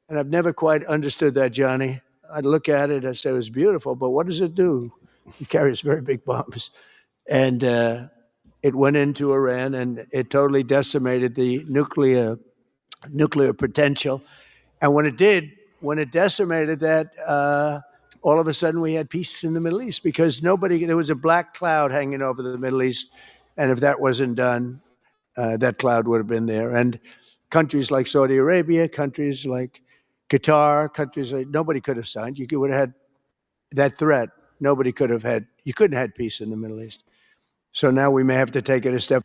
And I've never quite understood that, Johnny. I'd look at it, I'd say it was beautiful, but what does it do? It carries very big bombs. And it went into Iran and it totally decimated the nuclear potential. And when it decimated that, all of a sudden we had peace in the Middle East because there was a black cloud hanging over the Middle East. And if that wasn't done, that cloud would have been there. And countries like Saudi Arabia, countries like Qatar, countries like nobody could have signed. You would have had that threat. Nobody could have had, you couldn't have had peace in the Middle East. So now we may have to take it a step.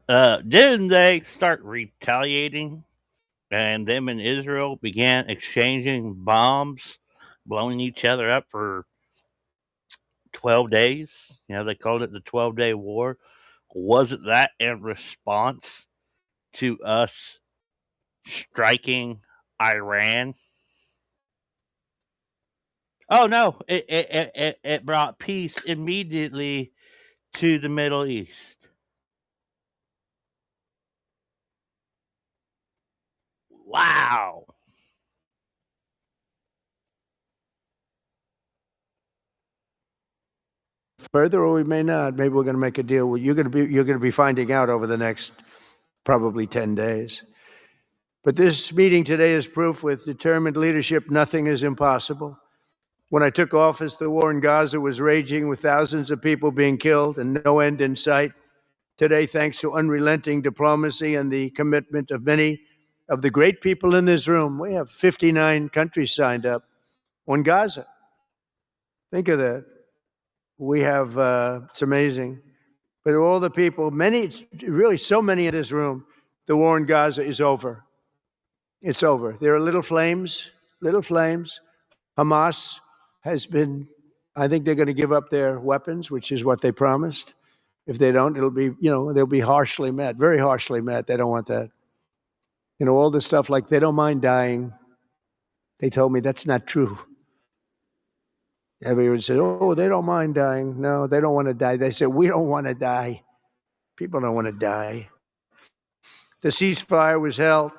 Didn't they start retaliating? And them and Israel began exchanging bombs, blowing each other up for 12 days. You know, they called it the 12-day war. Wasn't that in response to us striking Iran? Oh no, it brought peace immediately to the Middle East. Wow. Further, or we may not. Maybe we're going to make a deal. You're going to be finding out over the next probably 10 days. But this meeting today is proof with determined leadership, nothing is impossible. When I took office, the war in Gaza was raging with thousands of people being killed and no end in sight. Today, thanks to unrelenting diplomacy and the commitment of many of the great people in this room, we have 59 countries signed up on Gaza. Think of that. We have, it's amazing. But all the people, many, really so many in this room, the war in Gaza is over. It's over. There are little flames, little flames. Hamas has been, I think they're going to give up their weapons, which is what they promised. If they don't, it'll be, they'll be harshly met, very harshly met. They don't want that. All the stuff like they don't mind dying. They told me that's not true. Everyone said, oh, they don't mind dying. No, they don't want to die. They said, we don't want to die. People don't want to die. The ceasefire was held,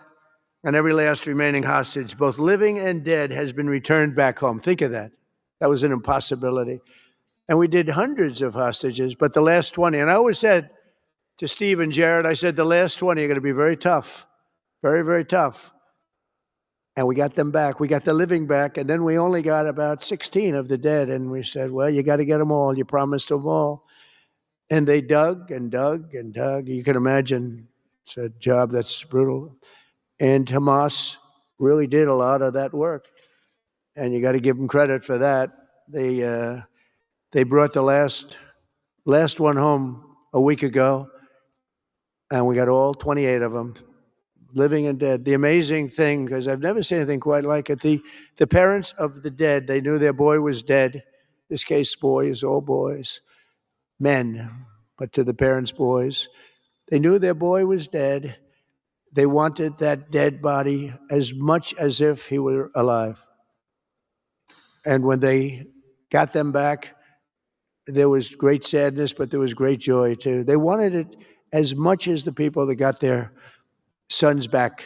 and every last remaining hostage, both living and dead, has been returned back home. Think of that. That was an impossibility. And we did hundreds of hostages, but the last 20, and I always said to Steve and Jared, I said, the last 20 are going to be very tough, very, very tough. And we got them back. We got the living back, and then we only got about 16 of the dead. And we said, well, you got to get them all. You promised them all. And they dug and dug and dug. You can imagine it's a job that's brutal. And Hamas really did a lot of that work. And you got to give them credit for that. They brought the last one home a week ago, and we got all 28 of them, living and dead. The amazing thing, because I've never seen anything quite like it, the parents of the dead, they knew their boy was dead. This case, boys, all boys, men, but to the parents' boys, they knew their boy was dead. They wanted that dead body as much as if he were alive. And when they got them back, there was great sadness, but there was great joy too. They wanted it as much as the people that got their sons back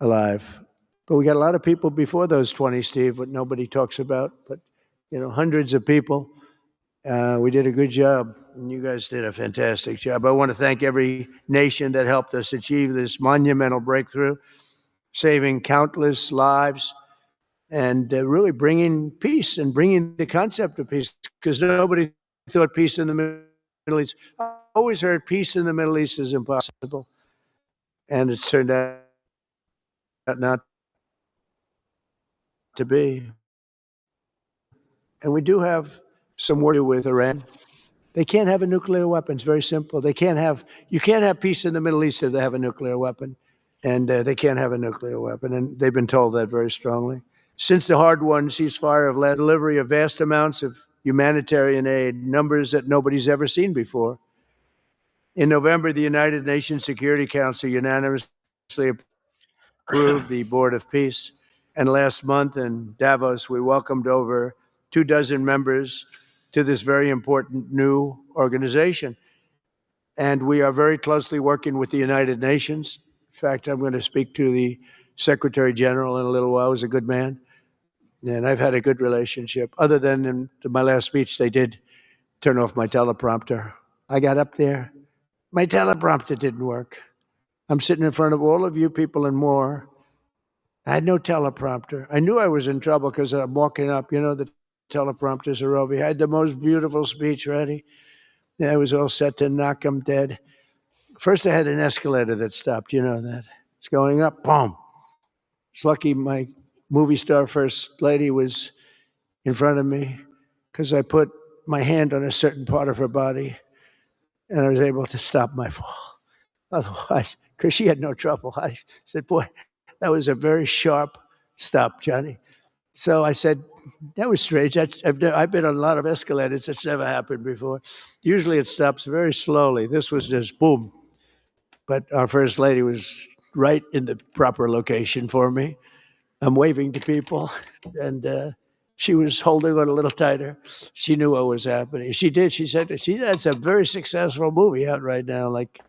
alive. But we got a lot of people before those 20, Steve, what nobody talks about, but hundreds of people. We did a good job, and you guys did a fantastic job. I want to thank every nation that helped us achieve this monumental breakthrough, saving countless lives, and really bringing peace and bringing the concept of peace, because nobody thought peace in the Middle East. I always heard peace in the Middle East is impossible, and it's turned out not to be. And we do have some work to do with Iran. They can't have a nuclear weapon. It's very simple. You can't have peace in the Middle East if they have a nuclear weapon, and they can't have a nuclear weapon, and they've been told that very strongly. Since the hard-won ceasefire of delivery of vast amounts of humanitarian aid, numbers that nobody's ever seen before. In November, the United Nations Security Council unanimously approved the Board of Peace. And last month in Davos, we welcomed over 24 members to this very important new organization. And we are very closely working with the United Nations. In fact, I'm going to speak to the Secretary General in a little while. He's a good man. And I've had a good relationship. Other than in my last speech, they did turn off my teleprompter. I got up there. My teleprompter didn't work. I'm sitting in front of all of you people and more. I had no teleprompter. I knew I was in trouble because I'm walking up. The teleprompters are over here. I had the most beautiful speech ready. I was all set to knock them dead. First, I had an escalator that stopped. You know that. It's going up. Boom. It's lucky my movie star first lady was in front of me. because I put my hand on a certain part of her body, and I was able to stop my fall. Otherwise, because she had no trouble, I said, boy, that was a very sharp stop, Johnny. So I said, that was strange. I've been on a lot of escalators. That's never happened before. Usually it stops very slowly. This was just boom. But our First Lady was right in the proper location for me. I'm waving to people, and she was holding on a little tighter. She knew what was happening. She did. She said, that's a very successful movie out right now. Like,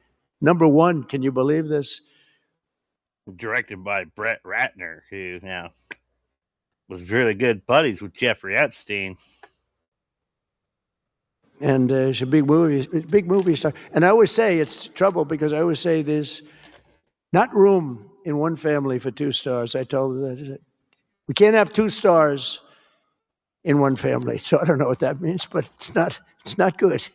#1. Can you believe this? Directed by Brett Ratner, who now was really good buddies with Jeffrey Epstein. And it's a big movie star. And I always say it's trouble because I always say there's not room in one family for 2 stars. I told her that. We can't have 2 stars in one family. So I don't know what that means, but it's not good.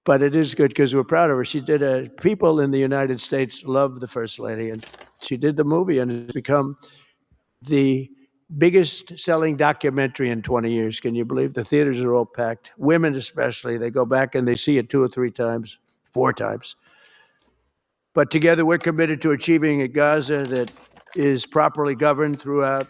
But it is good because we're proud of her. She did people in the United States love the First Lady, and she did the movie, and it's become the biggest selling documentary in 20 years. Can you believe? The theaters are all packed. Women especially, they go back and they see it 2 or 3 times, 4 times. But together we're committed to achieving a Gaza that is properly governed throughout.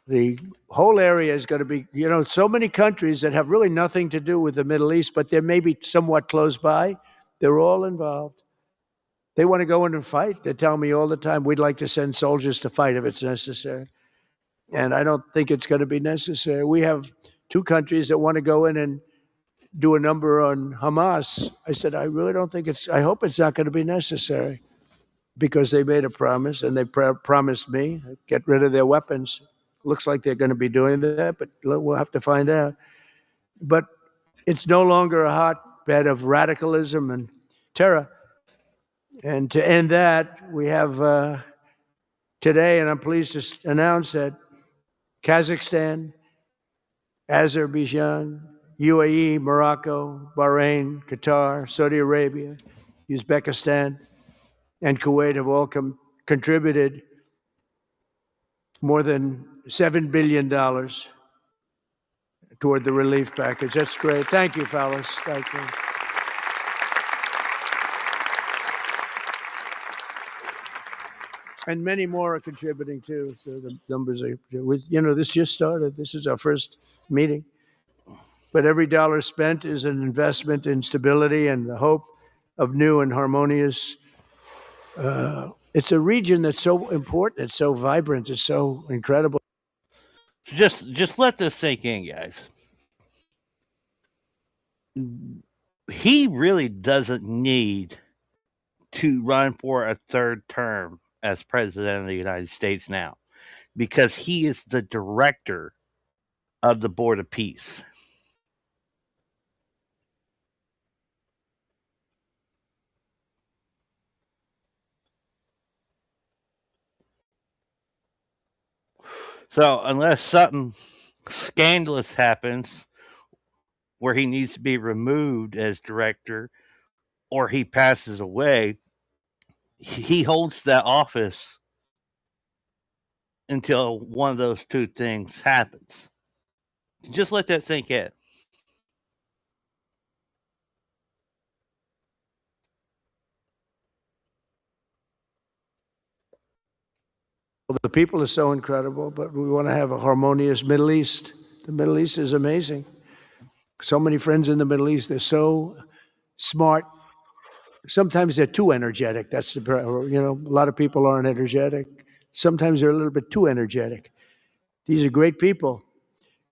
The whole area is going to be, so many countries that have really nothing to do with the Middle East, but they're maybe somewhat close by. They're all involved. They want to go in and fight. They tell me all the time, we'd like to send soldiers to fight if it's necessary. And I don't think it's going to be necessary. We have 2 countries that want to go in and do a number on Hamas. I said, I really don't think I hope it's not going to be necessary, because they made a promise, and they promised me get rid of their weapons. Looks like they're going to be doing that, but we'll have to find out. But it's no longer a hotbed of radicalism and terror. And to end that, we have today, and I'm pleased to announce that Kazakhstan, Azerbaijan, UAE, Morocco, Bahrain, Qatar, Saudi Arabia, Uzbekistan, and Kuwait have all contributed more than $7 billion toward the relief package. That's great. Thank you, fellas. Thank you. And many more are contributing too. So the numbers are, this just started. This is our first meeting. But every dollar spent is an investment in stability and the hope of new and harmonious. It's a region that's so important. It's so vibrant. It's so incredible. Just let this sink in, guys. He really doesn't need to run for a 3rd term as president of the United States now, because he is the director of the Board of Peace. So unless something scandalous happens where he needs to be removed as director, or he passes away, he holds that office until one of those 2 things happens. Just let that sink in. Well, the people are so incredible, but we want to have a harmonious Middle East. The Middle East is amazing. So many friends in the Middle East. They're so smart. Sometimes they're too energetic. That's the, a lot of people aren't energetic. Sometimes they're a little bit too energetic. These are great people.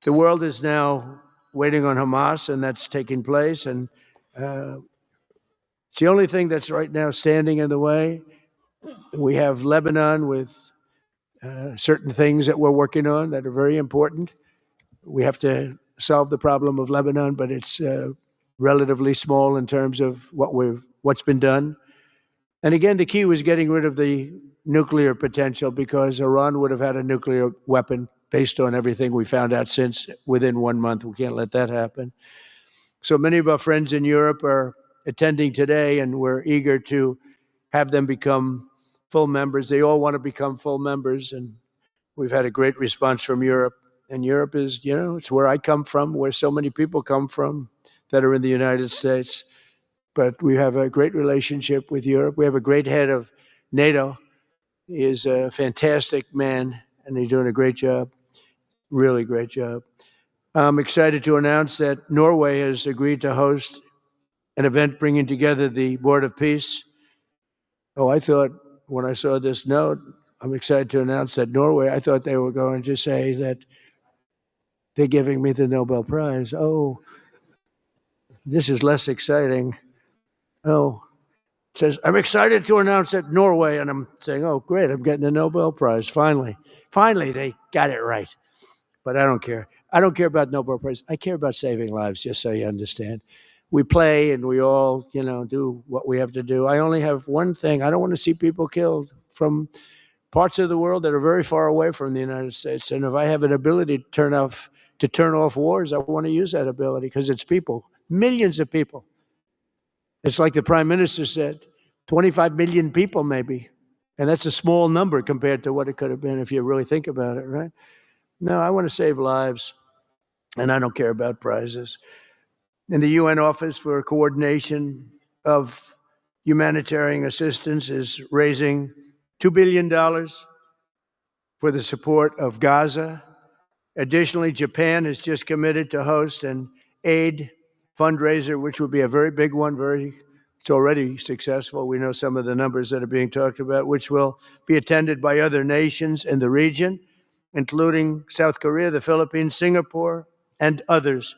The world is now waiting on Hamas, and that's taking place. And it's the only thing that's right now standing in the way. We have Lebanon with certain things that we're working on that are very important. We have to solve the problem of Lebanon, but it's relatively small in terms of what's been done. And again, the key was getting rid of the nuclear potential, because Iran would have had a nuclear weapon based on everything we found out since within 1 month. We can't let that happen. So many of our friends in Europe are attending today, and we're eager to have them become full members. They all want to become full members, and we've had a great response from Europe. And Europe is, it's where I come from, where so many people come from that are in the United States. But we have a great relationship with Europe. We have a great head of NATO. He is a fantastic man, and he's doing a great job, really great job. I'm excited to announce that Norway has agreed to host an event bringing together the Board of Peace. Oh, I thought when I saw this note, I'm excited to announce that Norway, I thought they were going to say that they're giving me the Nobel Prize. Oh, this is less exciting. Oh, it says, I'm excited to announce that Norway, and I'm saying, oh, great, I'm getting the Nobel Prize, finally. Finally, they got it right. But I don't care. I don't care about Nobel Prize. I care about saving lives, just so you understand. We play and we all, do what we have to do. I only have one thing. I don't want to see people killed from parts of the world that are very far away from the United States. And if I have an ability to turn off wars, I want to use that ability because it's people, millions of people. It's like the Prime Minister said, 25 million people maybe. And that's a small number compared to what it could have been if you really think about it, right? No, I want to save lives, and I don't care about prizes. And the UN Office for Coordination of Humanitarian Assistance is raising $2 billion for the support of Gaza. Additionally, Japan has just committed to host an aid fundraiser, which would be a very big one. It's already successful. We know some of the numbers that are being talked about, which will be attended by other nations in the region, including South Korea, the Philippines, Singapore, and others.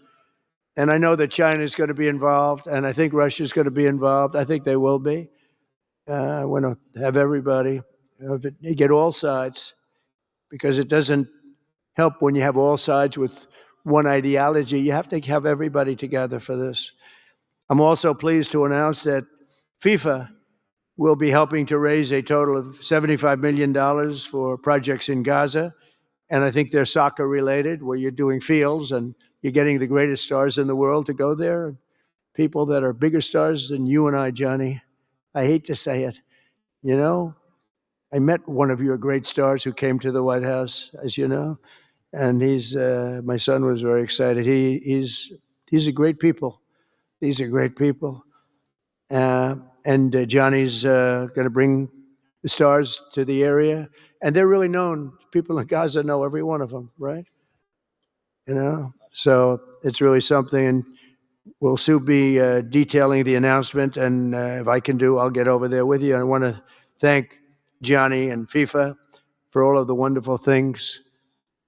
And I know that China is going to be involved, and I think Russia is going to be involved. I think they will be. I want to have everybody, get all sides, because it doesn't help when you have all sides with one ideology. You have to have everybody together for this. I'm also pleased to announce that FIFA will be helping to raise a total of $75 million for projects in Gaza. And I think they're soccer related, where you're doing fields and you're getting the greatest stars in the world to go there. People that are bigger stars than you and I, Johnny. I hate to say it. I met one of your great stars who came to the White House, as you know. And my son was very excited. These are great people. These are great people. And Johnny's going to bring the stars to the area. And they're really known. People in Gaza know every one of them, right? So it's really something. And we'll soon be detailing the announcement. And if I can I'll get over there with you. I want to thank Johnny and FIFA for all of the wonderful things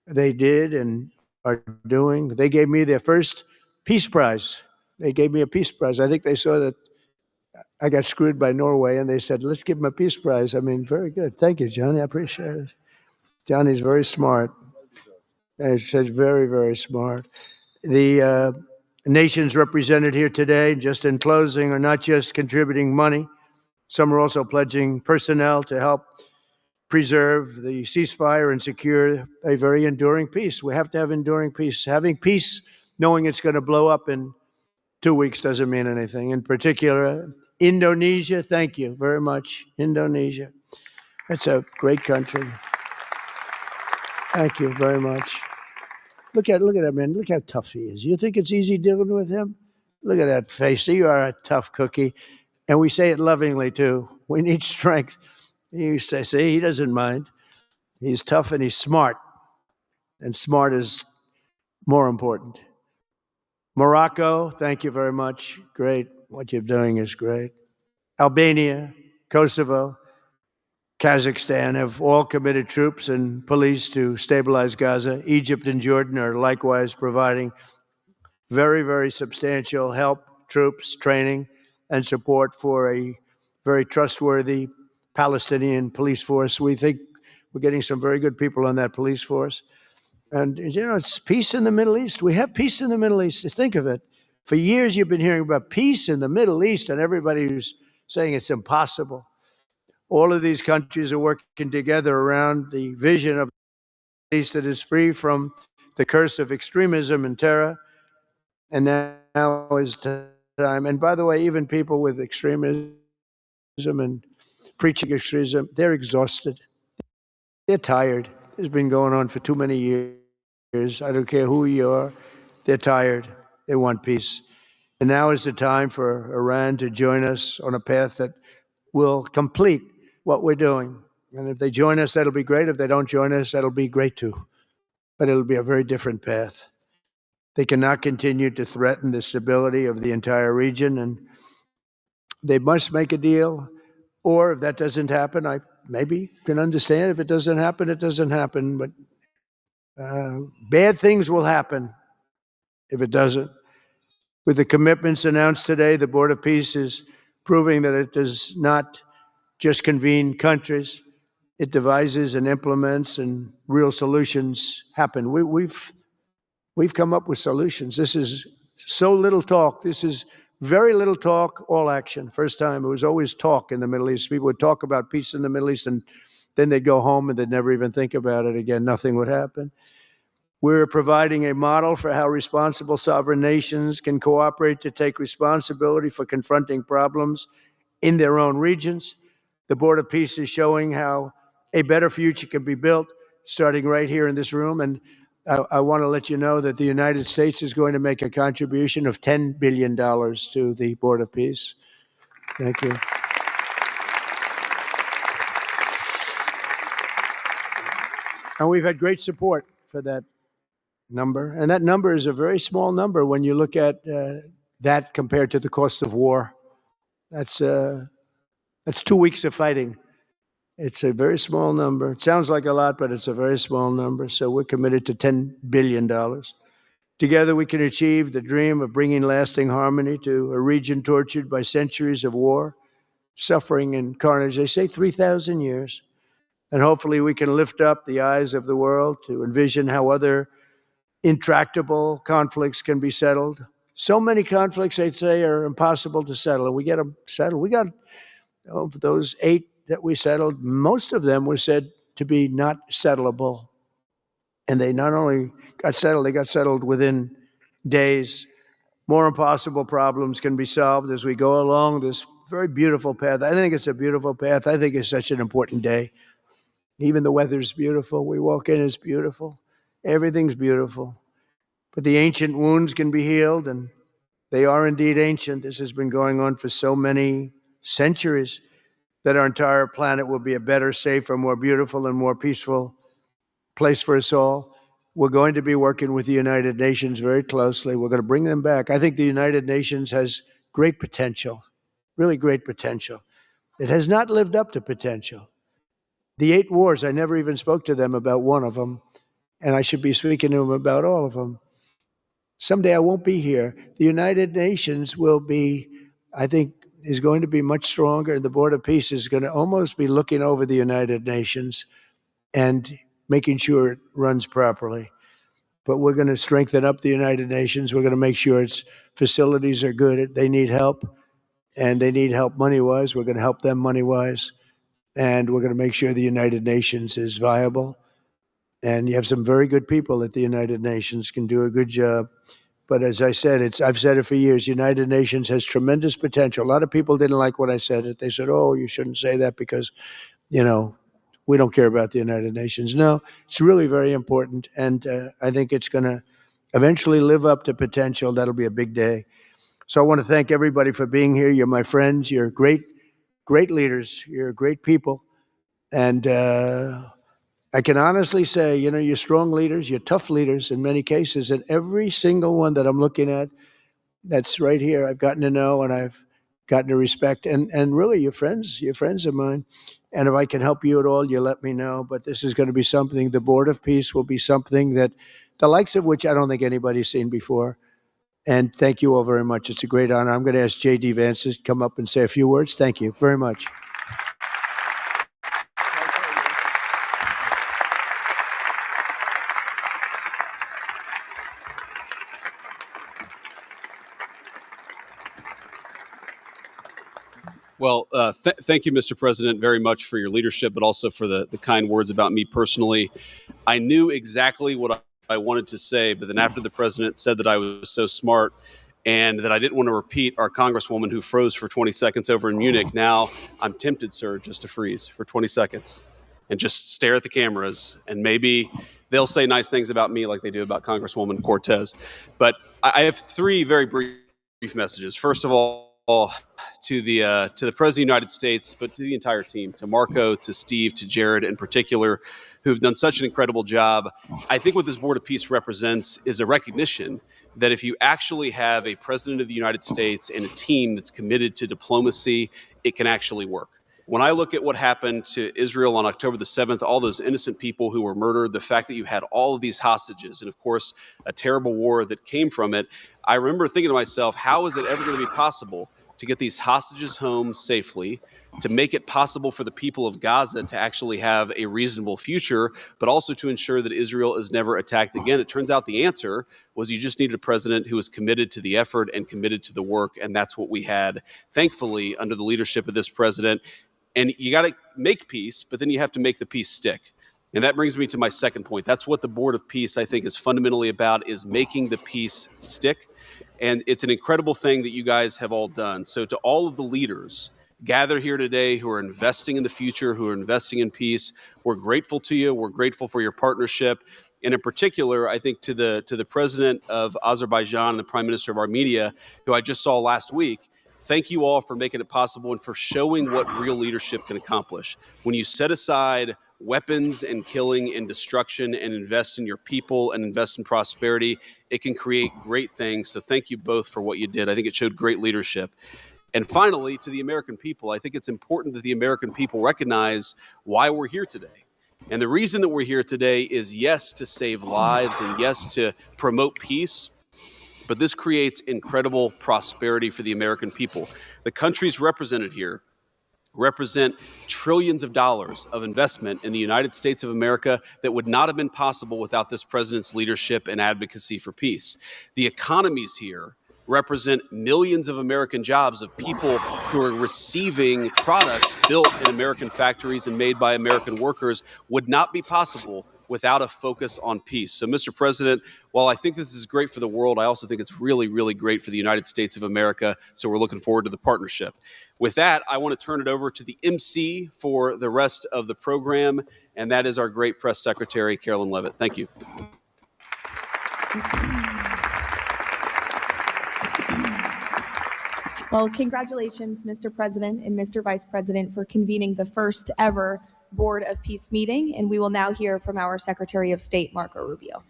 they did and are doing. They gave me their first Peace Prize. They gave me a Peace Prize. I think they saw that I got screwed by Norway, and they said, let's give him a Peace Prize. I mean, very good. Thank you, Johnny. I appreciate it. Johnny's very smart. He's very, very smart. The nations represented here today, just in closing, are not just contributing money. Some are also pledging personnel to help preserve the ceasefire and secure a very enduring peace. We have to have enduring peace. Having peace, knowing it's going to blow up in 2 weeks, doesn't mean anything. In particular, Indonesia, thank you very much, Indonesia. It's a great country. Thank you very much. Look at that man. Look how tough he is. You think it's easy dealing with him? Look at that face. You are a tough cookie. And we say it lovingly, too. We need strength. You say, see, he doesn't mind. He's tough and he's smart. And smart is more important. Morocco, thank you very much. Great. What you're doing is great. Albania, Kosovo, Kazakhstan have all committed troops and police to stabilize Gaza. Egypt and Jordan are likewise providing very, very substantial help, troops, training, and support for a very trustworthy Palestinian police force. We think we're getting some very good people on that police force. And, it's peace in the Middle East. We have peace in the Middle East. Think of it. For years, you've been hearing about peace in the Middle East, and everybody who's saying it's impossible. All of these countries are working together around the vision of a Middle East that is free from the curse of extremism and terror. And now is time. And by the way, even people with extremism and preaching extremism, they're exhausted. They're tired. It's been going on for too many years. I don't care who you are. They're tired. They want peace. And now is the time for Iran to join us on a path that will complete what we're doing. And if they join us, that'll be great. If they don't join us, that'll be great too. But it'll be a very different path. They cannot continue to threaten the stability of the entire region, and they must make a deal. Or if that doesn't happen, I maybe can understand. If it doesn't happen, it doesn't happen. But bad things will happen if it doesn't. With the commitments announced today, the Board of Peace is proving that it does not just convene countries. It devises and implements, and real solutions happen. We've come up with solutions. This is so little talk. This is very little talk, all action. First time, it was always talk in the Middle East. People would talk about peace in the Middle East, and then they'd go home and they'd never even think about it again. Nothing would happen. We're providing a model for how responsible sovereign nations can cooperate to take responsibility for confronting problems in their own regions. The Board of Peace is showing how a better future can be built, starting right here in this room. And I want to let you know that the United States is going to make a contribution of $10 billion to the Board of Peace. Thank you. And we've had great support for that number. And that number is a very small number when you look at that compared to the cost of war. That's 2 weeks of fighting. It's a very small number. It sounds like a lot, but it's a very small number. So we're committed to $10 billion. Together, we can achieve the dream of bringing lasting harmony to a region tortured by centuries of war, suffering, and carnage. They say 3,000 years. And hopefully we can lift up the eyes of the world to envision how other intractable conflicts can be settled. So many conflicts, they'd say, are impossible to settle, and we get them settled. We got, of those 8 that we settled, most of them were said to be not settleable. And they not only got settled, they got settled within days. More impossible problems can be solved as we go along this very beautiful path. I think it's a beautiful path. I think it's such an important day. Even the weather's beautiful. We walk in, it's beautiful. Everything's beautiful. But the ancient wounds can be healed, and they are indeed ancient. This has been going on for so many centuries that our entire planet will be a better, safer, more beautiful, and more peaceful place for us all. We're going to be working with the United Nations very closely. We're going to bring them back. I think the United Nations has great potential, really great potential. It has not lived up to potential. The 8 wars, I never even spoke to them about one of them, and I should be speaking to them about all of them. Someday I won't be here. The United Nations will be, I think, is going to be much stronger. The Board of Peace is going to almost be looking over the United Nations and making sure it runs properly. But we're going to strengthen up the United Nations. We're going to make sure its facilities are good. They need help, and they need help money-wise. We're going to help them money-wise. And we're going to make sure the United Nations is viable. And you have some very good people at the United Nations, can do a good job. But as I said, I've said it for years, United Nations has tremendous potential. A lot of people didn't like when I said it. They said, oh, you shouldn't say that because, we don't care about the United Nations. No, it's really very important. And I think it's going to eventually live up to potential. That'll be a big day. So I want to thank everybody for being here. You're my friends. You're great leaders. You're great people. And I can honestly say, you're strong leaders, you're tough leaders in many cases, and every single one that I'm looking at that's right here, I've gotten to know and I've gotten to respect, and really you're friends of mine. And if I can help you at all, you let me know. But this is going to be something, the Board of Peace will be something that the likes of which I don't think anybody's seen before. And thank you all very much. It's a great honor. I'm going to ask J.D. Vance to come up and say a few words. Thank you very much. Well, thank you, Mr. President, very much for your leadership, but also for the kind words about me personally. I knew exactly what I wanted to say, but then after the president said that I was so smart and that I didn't want to repeat our congresswoman who froze for 20 seconds over in Munich, now I'm tempted, sir, just to freeze for 20 seconds and just stare at the cameras and maybe they'll say nice things about me like they do about Congresswoman Cortez. But I have three very brief messages. First of all, to the President of the United States, but to the entire team, to Marco, to Steve, to Jared in particular, who've done such an incredible job. I think what this Board of Peace represents is a recognition that if you actually have a President of the United States and a team that's committed to diplomacy, it can actually work. When I look at what happened to Israel on October the 7th, all those innocent people who were murdered, the fact that you had all of these hostages, and of course, a terrible war that came from it, I remember thinking to myself, how is it ever going to be possible to get these hostages home safely, to make it possible for the people of Gaza to actually have a reasonable future, but also to ensure that Israel is never attacked again? It turns out the answer was you just needed a president who was committed to the effort and committed to the work, and that's what we had, thankfully, under the leadership of this president. And you got to make peace, but then you have to make the peace stick. And that brings me to my second point. That's what the Board of Peace, I think, is fundamentally about, is making the peace stick. And it's an incredible thing that you guys have all done. So to all of the leaders gathered here today who are investing in the future, who are investing in peace, we're grateful to you. We're grateful for your partnership. And in particular, I think to the president of Azerbaijan and the prime minister of Armenia, who I just saw last week, thank you all for making it possible and for showing what real leadership can accomplish. When you set aside weapons and killing and destruction and invest in your people and invest in prosperity, it can create great things. So thank you both for what you did. I think it showed great leadership. And finally, to the American people, I think it's important that the American people recognize why we're here today. And the reason that we're here today is, yes, to save lives and yes, to promote peace, but this creates incredible prosperity for the American people. The countries represented here represent trillions of dollars of investment in the United States of America that would not have been possible without this president's leadership and advocacy for peace. The economies here represent millions of American jobs of people who are receiving products built in American factories and made by American workers would not be possible without a focus on peace. So, Mr. President, while I think this is great for the world, I also think it's really, really great for the United States of America. So we're looking forward to the partnership. With that, I want to turn it over to the MC for the rest of the program, and that is our great press secretary, Carolyn Levitt. Thank you. Well, congratulations, Mr. President and Mr. Vice President, for convening the first ever Board of Peace meeting. And we will now hear from our Secretary of State, Marco Rubio.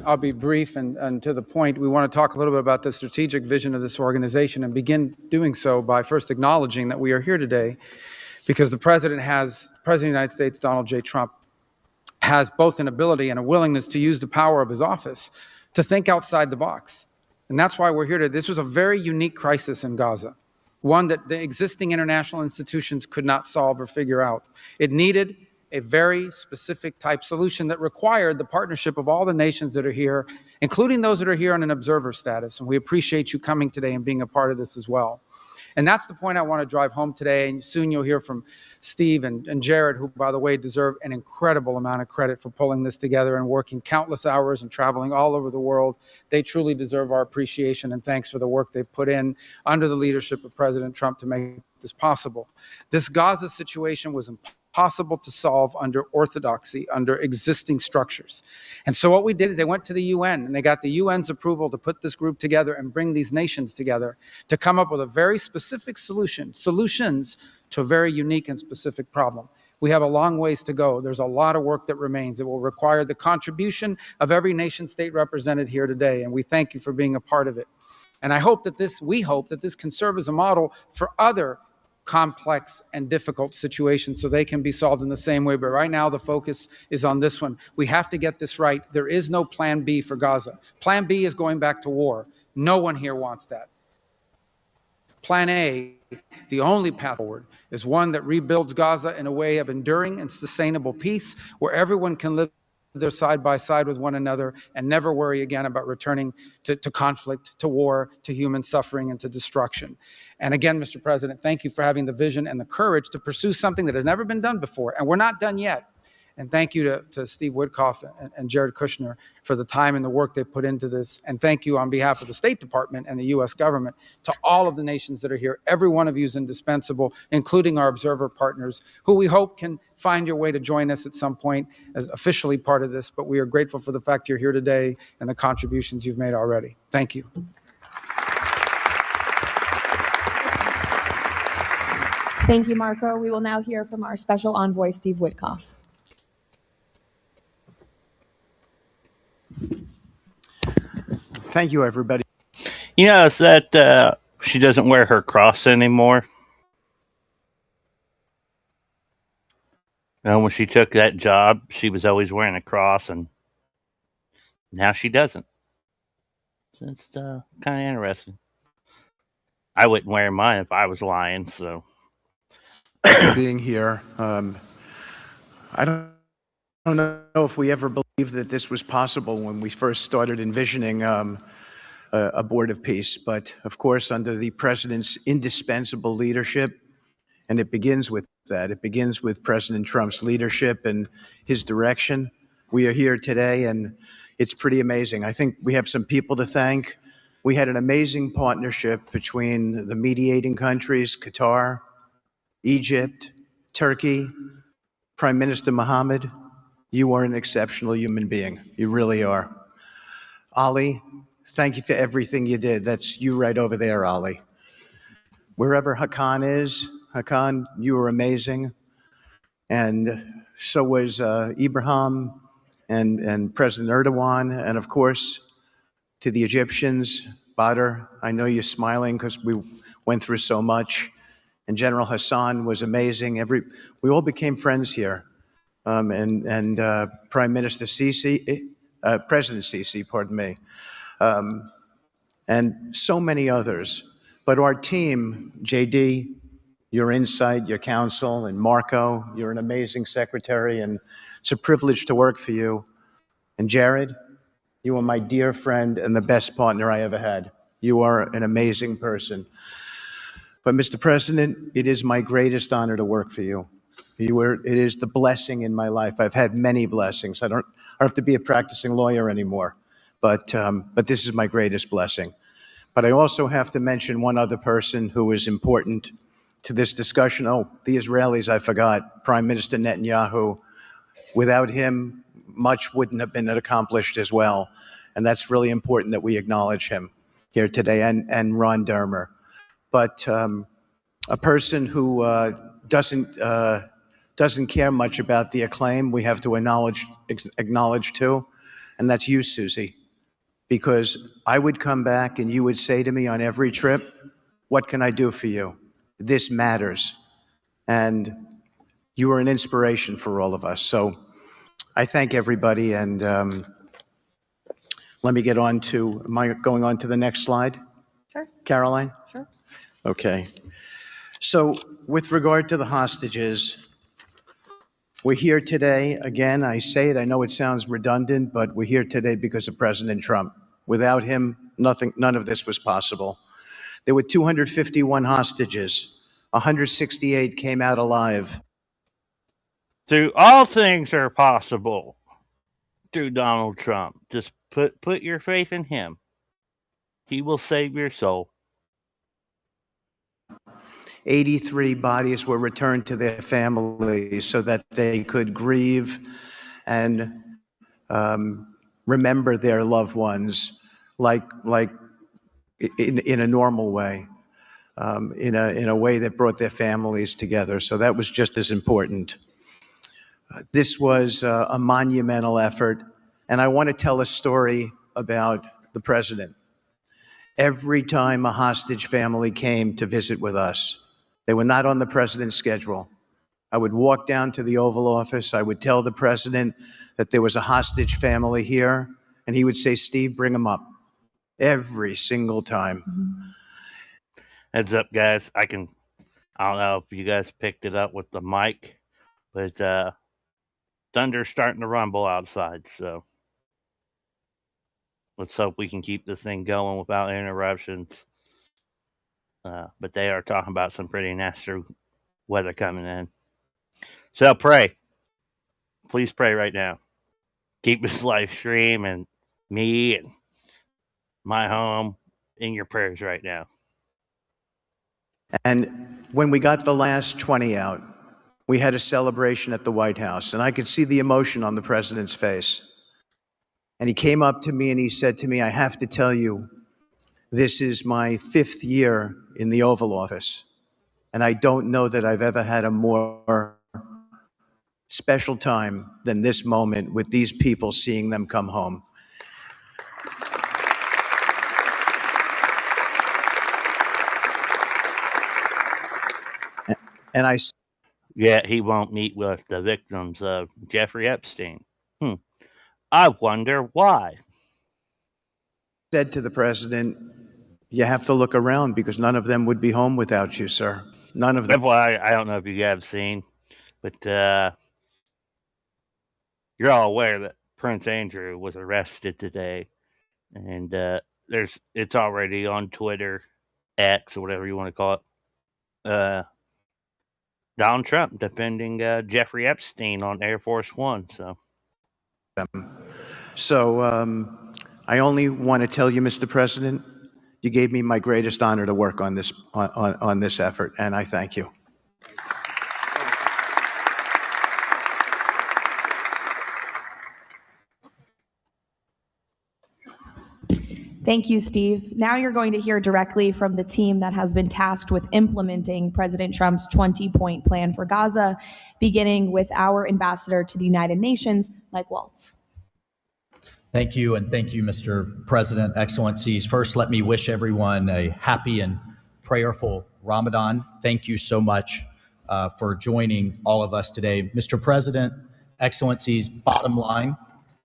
I'll be brief and to the point. We want to talk a little bit about the strategic vision of this organization and begin doing so by first acknowledging that we are here today because the President of the United States, Donald J. Trump, has both an ability and a willingness to use the power of his office to think outside the box. And that's why we're here today. This was a very unique crisis in Gaza, one that the existing international institutions could not solve or figure out. It needed a very specific type solution that required the partnership of all the nations that are here, including those that are here on an observer status. And we appreciate you coming today and being a part of this as well. And that's the point I want to drive home today. And soon you'll hear from Steve and Jared, who, by the way, deserve an incredible amount of credit for pulling this together and working countless hours and traveling all over the world. They truly deserve our appreciation and thanks for the work they've put in under the leadership of President Trump to make this possible. This Gaza situation was impossible to solve under orthodoxy, under existing structures. And so what we did is they went to the UN and they got the UN's approval to put this group together and bring these nations together to come up with a very specific solutions to a very unique and specific problem. We have a long ways to go. There's a lot of work that remains. It will require the contribution of every nation state represented here today, and we thank you for being a part of it. And we hope that this can serve as a model for other complex and difficult situations so they can be solved in the same way. But right now, the focus is on this one. We have to get this right. There is no plan B for Gaza. Plan B is going back to war. No one here wants that. Plan A, the only path forward, is one that rebuilds Gaza in a way of enduring and sustainable peace where everyone can live there side by side with one another and never worry again about returning to conflict, to war, to human suffering, and to destruction. And again, Mr. President, thank you for having the vision and the courage to pursue something that has never been done before. And we're not done yet. And thank you to Steve Woodcock and Jared Kushner for the time and the work they put into this. And thank you on behalf of the State Department and the U.S. government to all of the nations that are here. Every one of you is indispensable, including our observer partners, who we hope can find your way to join us at some point as officially part of this. But we are grateful for the fact you're here today and the contributions you've made already. Thank you. Thank you, Marco. We will now hear from our special envoy, Steve Woodcock. Thank you, everybody. You notice that she doesn't wear her cross anymore? When she took that job, she was always wearing a cross, and now she doesn't. So it's kind of interesting. I wouldn't wear mine if I was lying, so. Being here, I don't know if we ever believed that this was possible when we first started envisioning a board of peace. But of course, under the president's indispensable leadership, and it begins with that, it begins with President Trump's leadership and his direction. We are here today, and it's pretty amazing. I think we have some people to thank. We had an amazing partnership between the mediating countries, Qatar, Egypt, Turkey, Prime Minister Mohammed. You are an exceptional human being. You really are. Ali, thank you for everything you did. That's you right over there, Ali. Wherever Hakan is, Hakan, you were amazing. And so was Ibrahim and President Erdogan. And of course, to the Egyptians, Badr, I know you're smiling because we went through so much. And General Hassan was amazing. We all became friends here. And Prime Minister Sisi, President Sisi, pardon me, and so many others. But our team, JD, your insight, your counsel, and Marco, you're an amazing secretary, and it's a privilege to work for you. And Jared, you are my dear friend and the best partner I ever had. You are an amazing person. But Mr. President, it is my greatest honor to work for you. It is the blessing in my life. I've had many blessings. I don't have to be a practicing lawyer anymore, but this is my greatest blessing. But I also have to mention one other person who is important to this discussion. Oh, the Israelis, I forgot. Prime Minister Netanyahu. Without him, much wouldn't have been accomplished as well. And that's really important that we acknowledge him here today, and Ron Dermer. But a person who doesn't care much about the acclaim, we have to acknowledge too, and that's you, Susie. Because I would come back and you would say to me on every trip, what can I do for you? This matters. And you are an inspiration for all of us. So I thank everybody, and let me get on to, am I going on to the next slide? Sure. Caroline? Sure. Okay. So with regard to the hostages, we're here today, again, I say it, I know it sounds redundant, but we're here today because of President Trump. Without him, none of this was possible. There were 251 hostages. 168 came out alive. Through all things are possible through Donald Trump. Just put your faith in him. He will save your soul. 83 bodies were returned to their families so that they could grieve and remember their loved ones like in a normal way, in a way that brought their families together. So that was just as important. This was a monumental effort, and I want to tell a story about the president. Every time a hostage family came to visit with us, they were not on the president's schedule. I would walk down to the Oval Office. I would tell the president that there was a hostage family here, and he would say, Steve, bring them up. Every single time. Heads up, guys. I don't know if you guys picked it up with the mic, but thunder's starting to rumble outside, so let's hope we can keep this thing going without interruptions. But they are talking about some pretty nasty weather coming in. So pray please pray right now. Keep this live stream and me and my home in your prayers right now. And when we got the last 20 out, we had a celebration at the White House, and I could see the emotion on the president's face. And he came up to me and he said to me, I have to tell you, this is my 5th year in the Oval Office, and I don't know that I've ever had a more special time than this moment with these people, seeing them come home. And I Yet he won't meet with the victims of Jeffrey Epstein. I wonder why. said to the president, you have to look around because none of them would be home without you, sir. None of them. Well, I don't know if you have seen, but you're all aware that Prince Andrew was arrested today, and it's already on Twitter, X, or whatever you want to call it. Donald Trump defending Jeffrey Epstein on Air Force One. So I only want to tell you, Mr. President, you gave me my greatest honor to work on this on this effort, and I thank you. Thank you, Steve. Now you're going to hear directly from the team that has been tasked with implementing President Trump's 20-point plan for Gaza, beginning with our ambassador to the United Nations, Mike Waltz. Thank you, and thank you, Mr. President, Excellencies. First, let me wish everyone a happy and prayerful Ramadan. Thank you so much for joining all of us today. Mr. President, Excellencies, bottom line,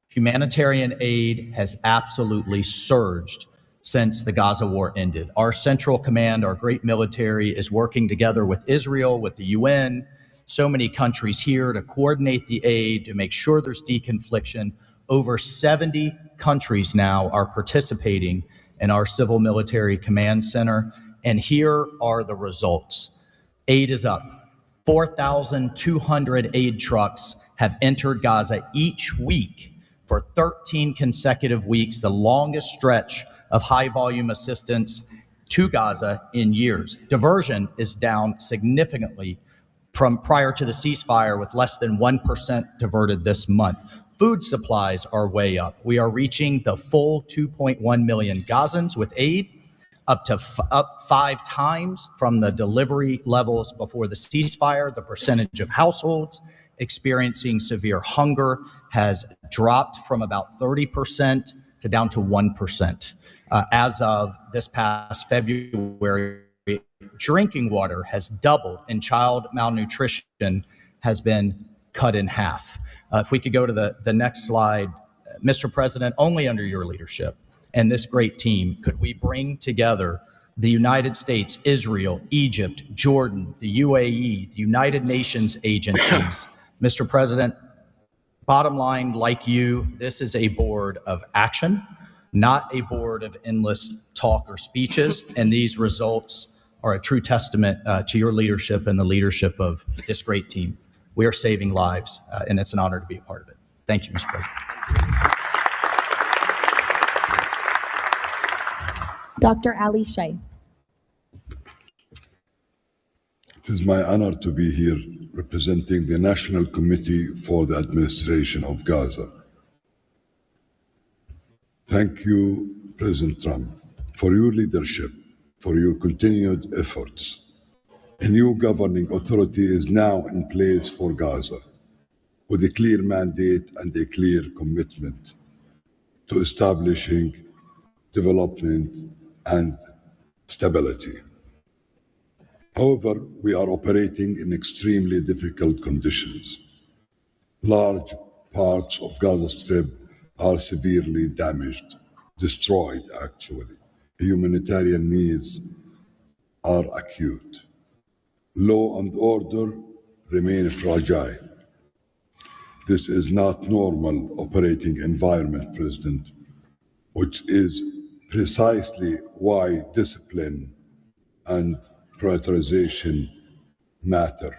humanitarian aid has absolutely surged since the Gaza war ended. Our Central Command, our great military, is working together with Israel, with the UN, so many countries here to coordinate the aid, to make sure there's deconfliction. Over 70 countries now are participating in our Civil Military Command Center, and here are the results. Aid is up. 4,200 aid trucks have entered Gaza each week for 13 consecutive weeks, the longest stretch of high-volume assistance to Gaza in years. Diversion is down significantly from prior to the ceasefire, with less than 1% diverted this month. Food supplies are way up. We are reaching the full 2.1 million Gazans with aid, up 5 times from the delivery levels before the ceasefire. The percentage of households experiencing severe hunger has dropped from about 30% to down to 1%. As of this past February, drinking water has doubled and child malnutrition has been cut in half. If we could go to the next slide, Mr. President, only under your leadership and this great team could we bring together the United States, Israel, Egypt, Jordan, the UAE, the United Nations agencies. Mr. President, bottom line, like you, this is a board of action, not a board of endless talk or speeches, and these results are a true testament to your leadership and the leadership of this great team. We are saving lives, and it's an honor to be a part of it. Thank you, Mr. President. Dr. Ali Shea. It is my honor to be here representing the National Committee for the Administration of Gaza. Thank you, President Trump, for your leadership, for your continued efforts. A new governing authority is now in place for Gaza, with a clear mandate and a clear commitment to establishing development and stability. However, we are operating in extremely difficult conditions. Large parts of Gaza Strip are severely damaged, destroyed actually. Humanitarian needs are acute. Law and order remain fragile. This is not normal operating environment, President, which is precisely why discipline and prioritization matter.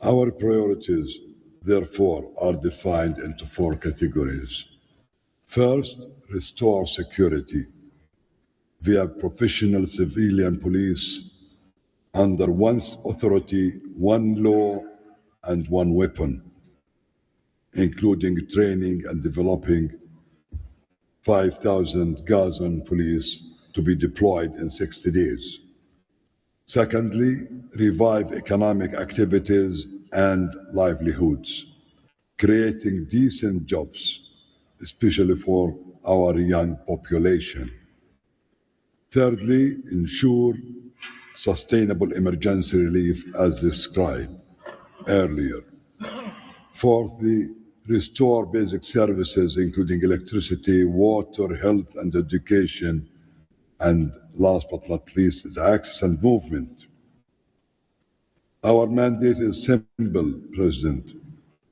Our priorities, therefore, are defined into 4 categories. First, restore security via professional civilian police under one authority, one law, and one weapon, including training and developing 5,000 Gazan police to be deployed in 60 days. Secondly, revive economic activities and livelihoods, creating decent jobs, especially for our young population. Thirdly, ensure sustainable emergency relief as described earlier. Fourthly, restore basic services including electricity, water, health, and education. And last but not least, is access and movement. Our mandate is simple, President.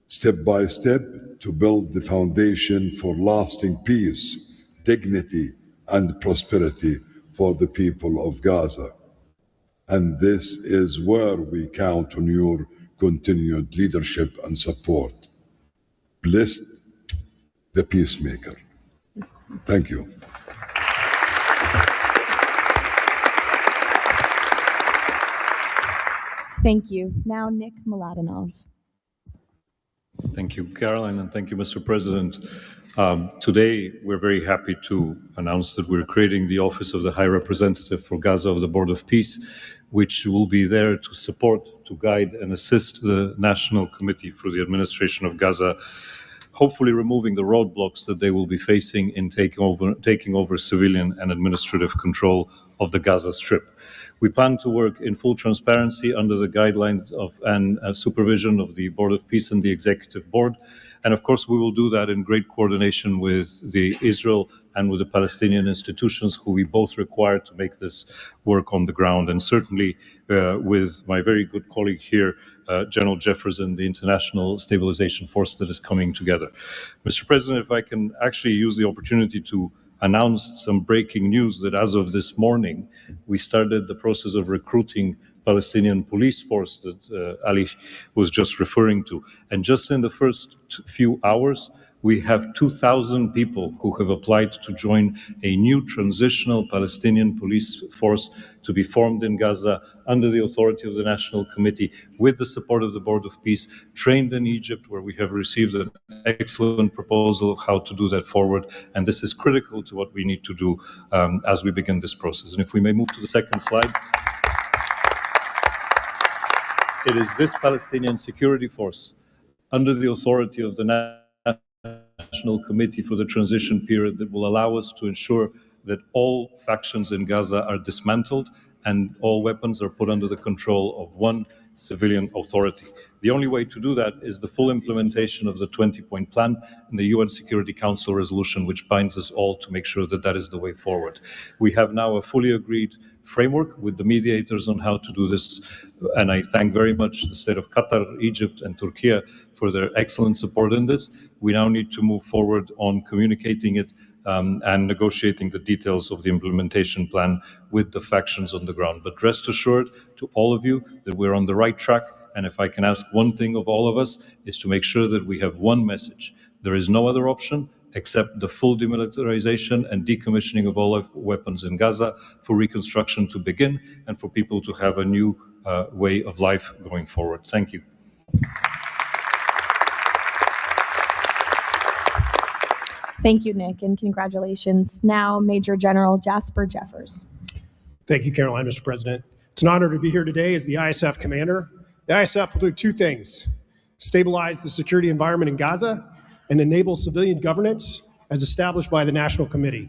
Step by step, to build the foundation for lasting peace, dignity, and prosperity for the people of Gaza. And this is where we count on your continued leadership and support. Blessed the peacemaker. Thank you. Thank you. Now, Nick Mladenov. Thank you, Caroline, and thank you, Mr. President. Today, we're very happy to announce that we're creating the Office of the High Representative for Gaza of the Board of Peace, which will be there to support, to guide, and assist the National Committee for the Administration of Gaza, hopefully removing the roadblocks that they will be facing in taking over civilian and administrative control of the Gaza Strip. We plan to work in full transparency under the guidelines of and supervision of the Board of Peace and the Executive Board. And of course, we will do that in great coordination with the Israel and with the Palestinian institutions, who we both require to make this work on the ground. And certainly with my very good colleague here, General Jefferson, the International Stabilization Force that is coming together. Mr. President, if I can actually use the opportunity to announce some breaking news that as of this morning, we started the process of recruiting Palestinian police force that Ali was just referring to. And just in the first few hours, we have 2,000 people who have applied to join a new transitional Palestinian police force to be formed in Gaza under the authority of the National Committee, with the support of the Board of Peace, trained in Egypt, where we have received an excellent proposal of how to do that forward. And this is critical to what we need to do as we begin this process. And if we may move to the second slide. It is this Palestinian security force, under the authority of the National Committee for the Transition Period, that will allow us to ensure that all factions in Gaza are dismantled and all weapons are put under the control of one civilian authority. The only way to do that is the full implementation of the 20-point plan and the UN Security Council resolution, which binds us all to make sure that that is the way forward. We have now a fully agreed framework with the mediators on how to do this, and I thank very much the state of Qatar, Egypt, and Turkey for their excellent support in this. We now need to move forward on communicating it and negotiating the details of the implementation plan with the factions on the ground. But rest assured to all of you that we're on the right track. And if I can ask one thing of all of us, is to make sure that we have one message. There is no other option except the full demilitarization and decommissioning of all weapons in Gaza for reconstruction to begin and for people to have a new way of life going forward. Thank you. Thank you, Nick, and congratulations. Now, Major General Jasper Jeffers. Thank you, Caroline, Mr. President. It's an honor to be here today as the ISF commander. The ISF will do two things: stabilize the security environment in Gaza and enable civilian governance as established by the National Committee.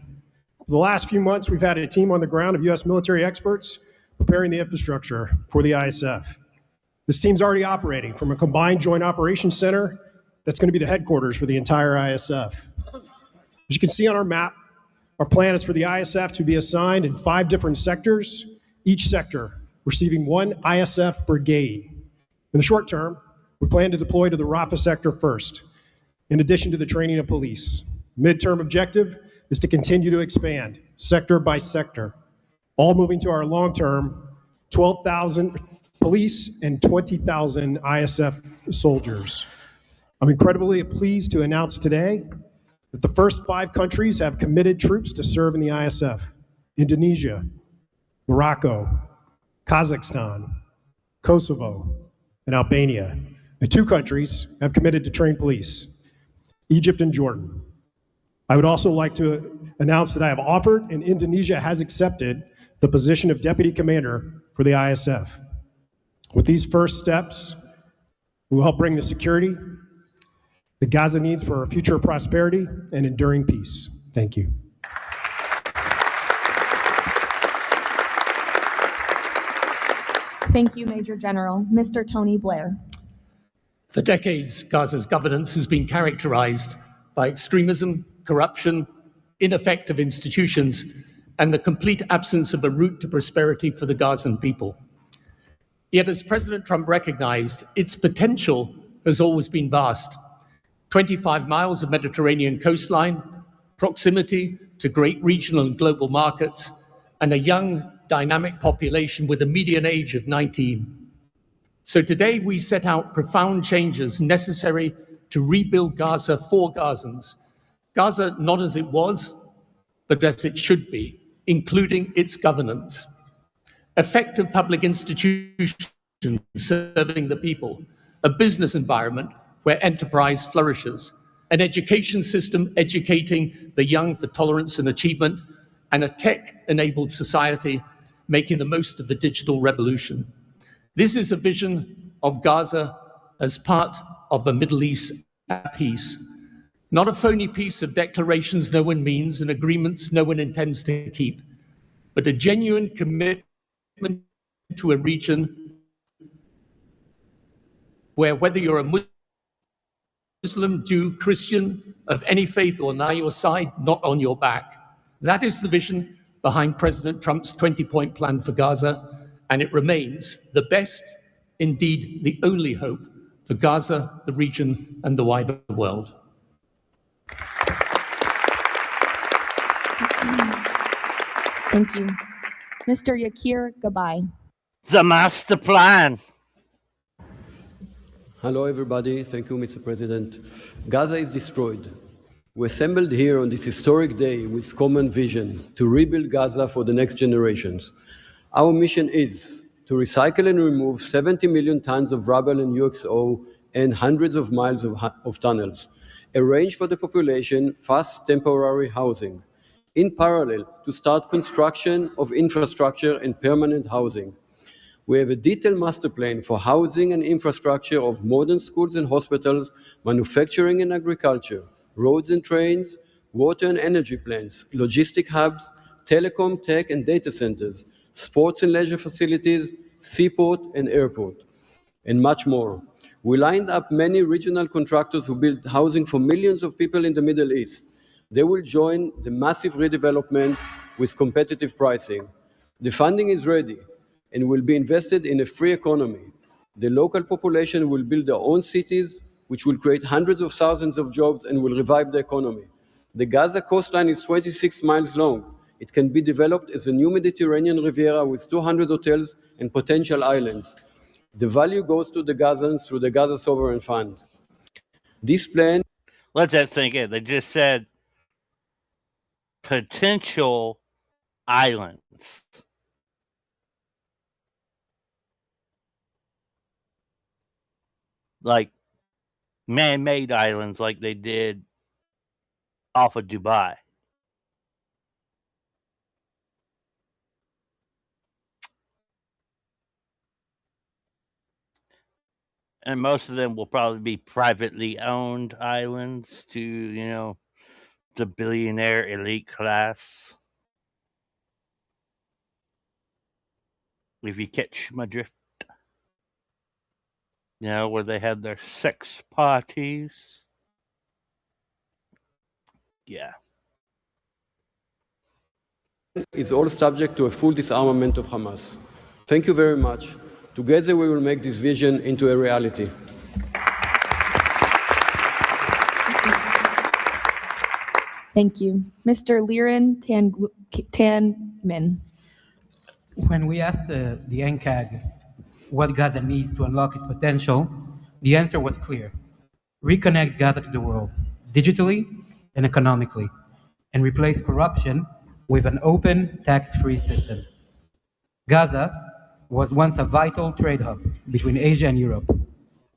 For the last few months, we've had a team on the ground of U.S. military experts preparing the infrastructure for the ISF. This team's already operating from a combined joint operations center that's going to be the headquarters for the entire ISF. As you can see on our map, our plan is for the ISF to be assigned in 5 different sectors, each sector receiving 1 ISF brigade. In the short term, we plan to deploy to the Rafah sector first, in addition to the training of police. Midterm objective is to continue to expand sector by sector, all moving to our long-term 12,000 police, and 20,000 ISF soldiers. I'm incredibly pleased to announce today that the first 5 countries have committed troops to serve in the ISF: Indonesia, Morocco, Kazakhstan, Kosovo, and Albania. And 2 countries have committed to train police: Egypt and Jordan. I would also like to announce that I have offered and Indonesia has accepted the position of Deputy Commander for the ISF. With these first steps, we will help bring the security that Gaza needs for our future prosperity and enduring peace. Thank you. Thank you, Major General. Mr. Tony Blair. For decades, Gaza's governance has been characterized by extremism, corruption, ineffective institutions, and the complete absence of a route to prosperity for the Gazan people. Yet, as President Trump recognized, its potential has always been vast. 25 miles of Mediterranean coastline, proximity to great regional and global markets, and a young, dynamic population with a median age of 19. So today we set out profound changes necessary to rebuild Gaza for Gazans. Gaza not as it was, but as it should be, including its governance. Effective public institutions serving the people, a business environment where enterprise flourishes, an education system educating the young for tolerance and achievement, and a tech-enabled society making the most of the digital revolution. This is a vision of Gaza as part of a Middle East at peace, not a phony piece of declarations no one means and agreements no one intends to keep, but a genuine commitment to a region where whether you're a Muslim, Jew, Christian, of any faith or on your side, not on your back. That is the vision behind President Trump's 20-point plan for Gaza, and it remains the best, indeed the only hope for Gaza, the region, and the wider world. Thank you. Mr. Yakir Gabay. The master plan. Hello, everybody. Thank you, Mr. President. Gaza is destroyed. We assembled here on this historic day with common vision to rebuild Gaza for the next generations. Our mission is to recycle and remove 70 million tons of rubble and UXO and hundreds of miles of tunnels, arrange for the population fast temporary housing. In parallel, to start construction of infrastructure and permanent housing. We have a detailed master plan for housing and infrastructure of modern schools and hospitals, manufacturing and agriculture, roads and trains, water and energy plants, logistic hubs, telecom, tech and data centers, sports and leisure facilities, seaport and airport, and much more. We lined up many regional contractors who build housing for millions of people in the Middle East. They will join the massive redevelopment with competitive pricing. The funding is ready and will be invested in a free economy. The local population will build their own cities, which will create hundreds of thousands of jobs and will revive the economy. The Gaza coastline is 26 miles long. It can be developed as a new Mediterranean Riviera with 200 hotels and potential islands. The value goes to the Gazans through the Gaza Sovereign Fund. This plan... Let that sink in. They just said potential islands. Like man-made islands like they did off of Dubai. And most of them will probably be privately owned islands to, you know, the billionaire elite class. If you catch my drift. You know, where they had their sex parties. Yeah. Is all subject to a full disarmament of Hamas. Thank you very much. Together we will make this vision into a reality. Thank you. Mr. Liren Tanman. When we asked the NCAG what Gaza needs to unlock its potential, the answer was clear. Reconnect Gaza to the world, digitally and economically, and replace corruption with an open, tax-free system. Gaza was once a vital trade hub between Asia and Europe.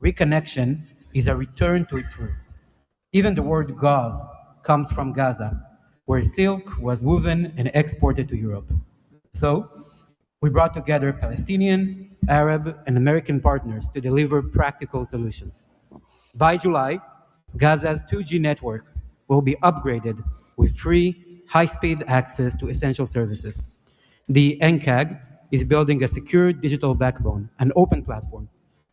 Reconnection is a return to its roots. Even the word gauze comes from Gaza, where silk was woven and exported to Europe. So, we brought together Palestinian, Arab, and American partners to deliver practical solutions. By July, Gaza's 2G network will be upgraded with free, high-speed access to essential services. The NCAG is building a secure digital backbone, an open platform,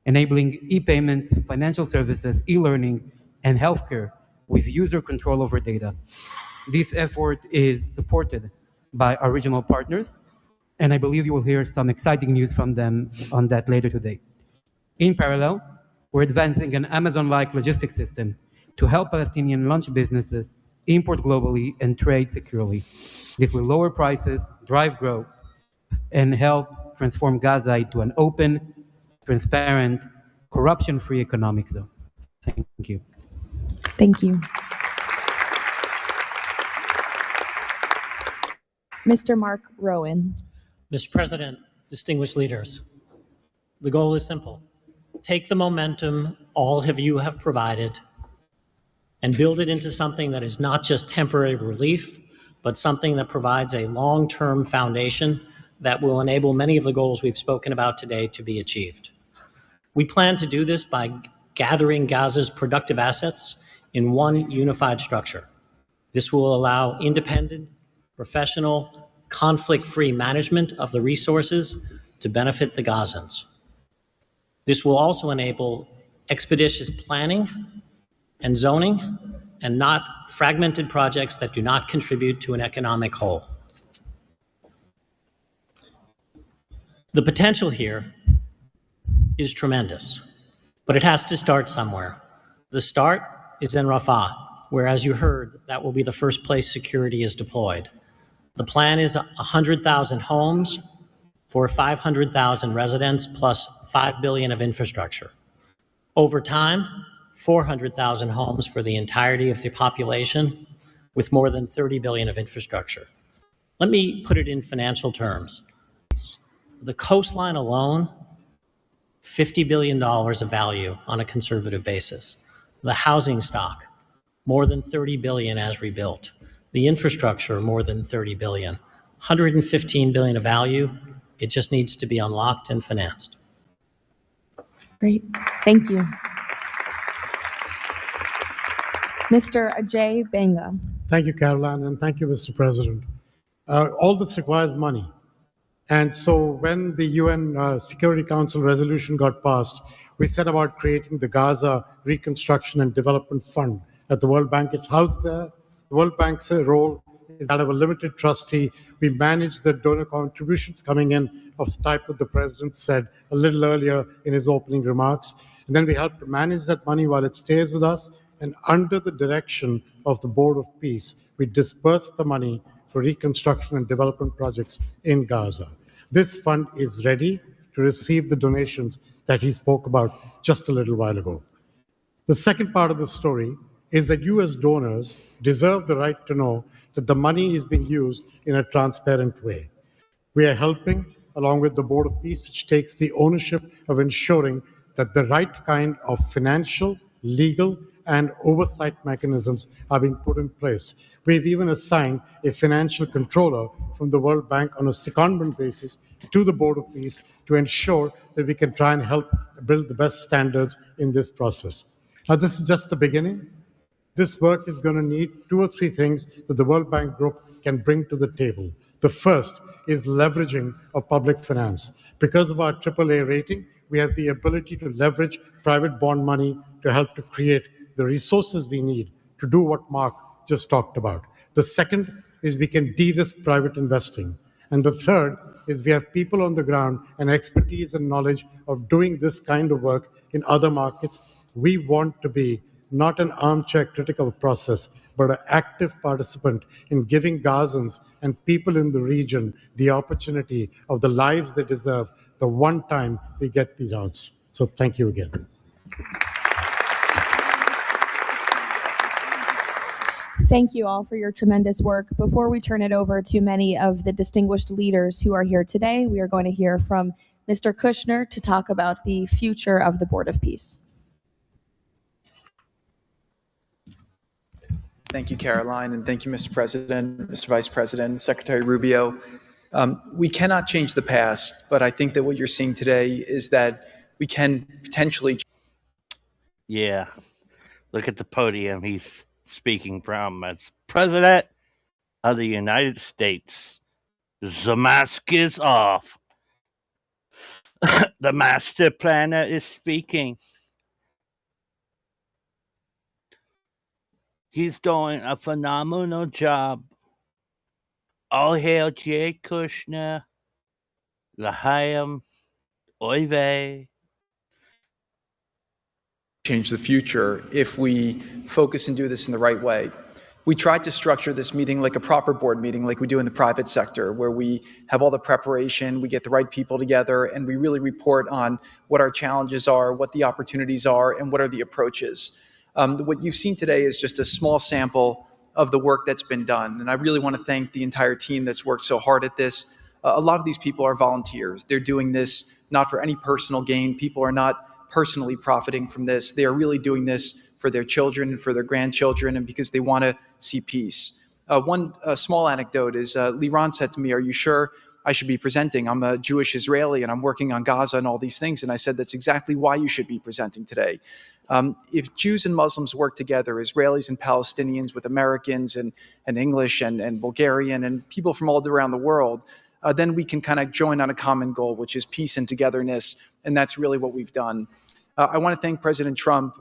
enabling e-payments, financial services, e-learning, and healthcare with user control over data. This effort is supported by our regional partners, and I believe you will hear some exciting news from them on that later today. In parallel, we're advancing an Amazon-like logistics system to help Palestinian launch businesses import globally and trade securely. This will lower prices, drive growth, and help transform Gaza into an open, transparent, corruption-free economic zone. Thank you. Thank you. Mr. Mark Rowan. Mr. President, distinguished leaders, the goal is simple. Take the momentum all of you have provided and build it into something that is not just temporary relief, but something that provides a long-term foundation that will enable many of the goals we've spoken about today to be achieved. We plan to do this by gathering Gaza's productive assets in one unified structure. This will allow independent, professional, conflict-free management of the resources to benefit the Gazans. This will also enable expeditious planning and zoning and not fragmented projects that do not contribute to an economic whole. The potential here is tremendous, but it has to start somewhere. The start is in Rafah, where, as you heard, that will be the first place security is deployed. The plan is 100,000 homes for 500,000 residents plus $5 billion of infrastructure. Over time, 400,000 homes for the entirety of the population with more than 30 billion of infrastructure. Let me put it in financial terms. The coastline alone, $50 billion of value on a conservative basis. The housing stock, more than 30 billion as rebuilt. The infrastructure, more than 30 billion. 115 billion of value. It just needs to be unlocked and financed. Great. Thank you. Mr. Ajay Banga. Thank you, Caroline, and thank you, Mr. President. All this requires money. And so when the UN Security Council resolution got passed, we set about creating the Gaza Reconstruction and Development Fund at the World Bank. It's housed there. The World Bank's role is that of a limited trustee. We manage the donor contributions coming in of the type that the President said a little earlier in his opening remarks. And then we help to manage that money while it stays with us. And under the direction of the Board of Peace, we disperse the money for reconstruction and development projects in Gaza. This fund is ready to receive the donations that he spoke about just a little while ago. The second part of the story is that you as donors deserve the right to know that the money is being used in a transparent way. We are helping, along with the Board of Peace, which takes the ownership of ensuring that the right kind of financial, legal, and oversight mechanisms are being put in place. We've even assigned a financial controller from the World Bank on a secondment basis to the Board of Peace to ensure that we can try and help build the best standards in this process. Now, this is just the beginning. This work is going to need 2 or 3 things that the World Bank Group can bring to the table. The first is leveraging of public finance. Because of our AAA rating, we have the ability to leverage private bond money to help to create the resources we need to do what Mark just talked about. The second is we can de-risk private investing. And the third is we have people on the ground and expertise and knowledge of doing this kind of work in other markets. We want to be not an armchair critic of a process, but an active participant in giving Gazans and people in the region the opportunity of the lives they deserve, the one time we get the chance. So thank you again. Thank you all for your tremendous work. Before we turn it over to many of the distinguished leaders who are here today, we are going to hear from Mr. Kushner to talk about the future of the Board of Peace. Thank you, Caroline, and thank you, Mr. President, Mr. Vice President, Secretary Rubio. We cannot change the past, but I think that what you're seeing today is that we can potentially. Yeah. Look at the podium he's speaking from as President of the United States. The mask is off. The master planner is speaking. He's doing a phenomenal job. All hail Jay Kushner. L'chaim. Oy vey. Change the future if we focus and do this in the right way. We tried to structure this meeting like a proper board meeting, like we do in the private sector, where we have all the preparation, we get the right people together, and we really report on what our challenges are, what the opportunities are, and what are the approaches. What you've seen today is just a small sample of the work that's been done, and I really want to thank the entire team that's worked so hard at this. A lot of these people are volunteers. They're doing this not for any personal gain. People are not personally profiting from this. They are really doing this for their children and for their grandchildren, and because they want to see peace. One small anecdote is Liran said to me, "Are you sure I should be presenting? I'm a Jewish Israeli and I'm working on Gaza and all these things." And I said, that's exactly why you should be presenting today. If Jews and Muslims work together, Israelis and Palestinians with Americans and English and Bulgarian and people from all around the world, then we can kind of join on a common goal, which is peace and togetherness. And that's really what we've done. I want to thank President Trump.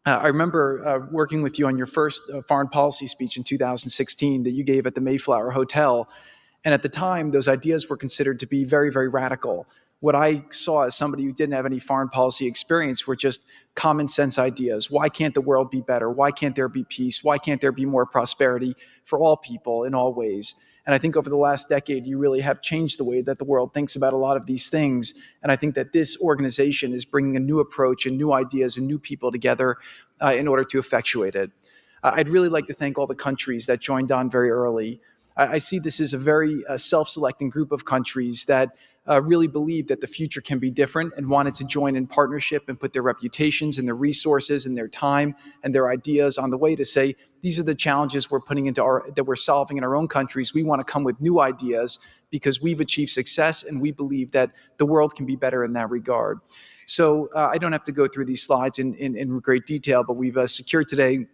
I remember working with you on your first foreign policy speech in 2016 that you gave at the Mayflower Hotel. And at the time, those ideas were considered to be very, very radical. What I saw as somebody who didn't have any foreign policy experience were just common sense ideas. Why can't the world be better? Why can't there be peace? Why can't there be more prosperity for all people in all ways? And I think over the last decade, you really have changed the way that the world thinks about a lot of these things. And I think that this organization is bringing a new approach and new ideas and new people together in order to effectuate it. I'd really like to thank all the countries that joined on very early. I see this as a very self-selecting group of countries that really believe that the future can be different and wanted to join in partnership and put their reputations and their resources and their time and their ideas on the way to say, these are the challenges we're putting that we're solving in our own countries. We want to come with new ideas because we've achieved success and we believe that the world can be better in that regard. So I don't have to go through these slides in great detail, but we've secured today,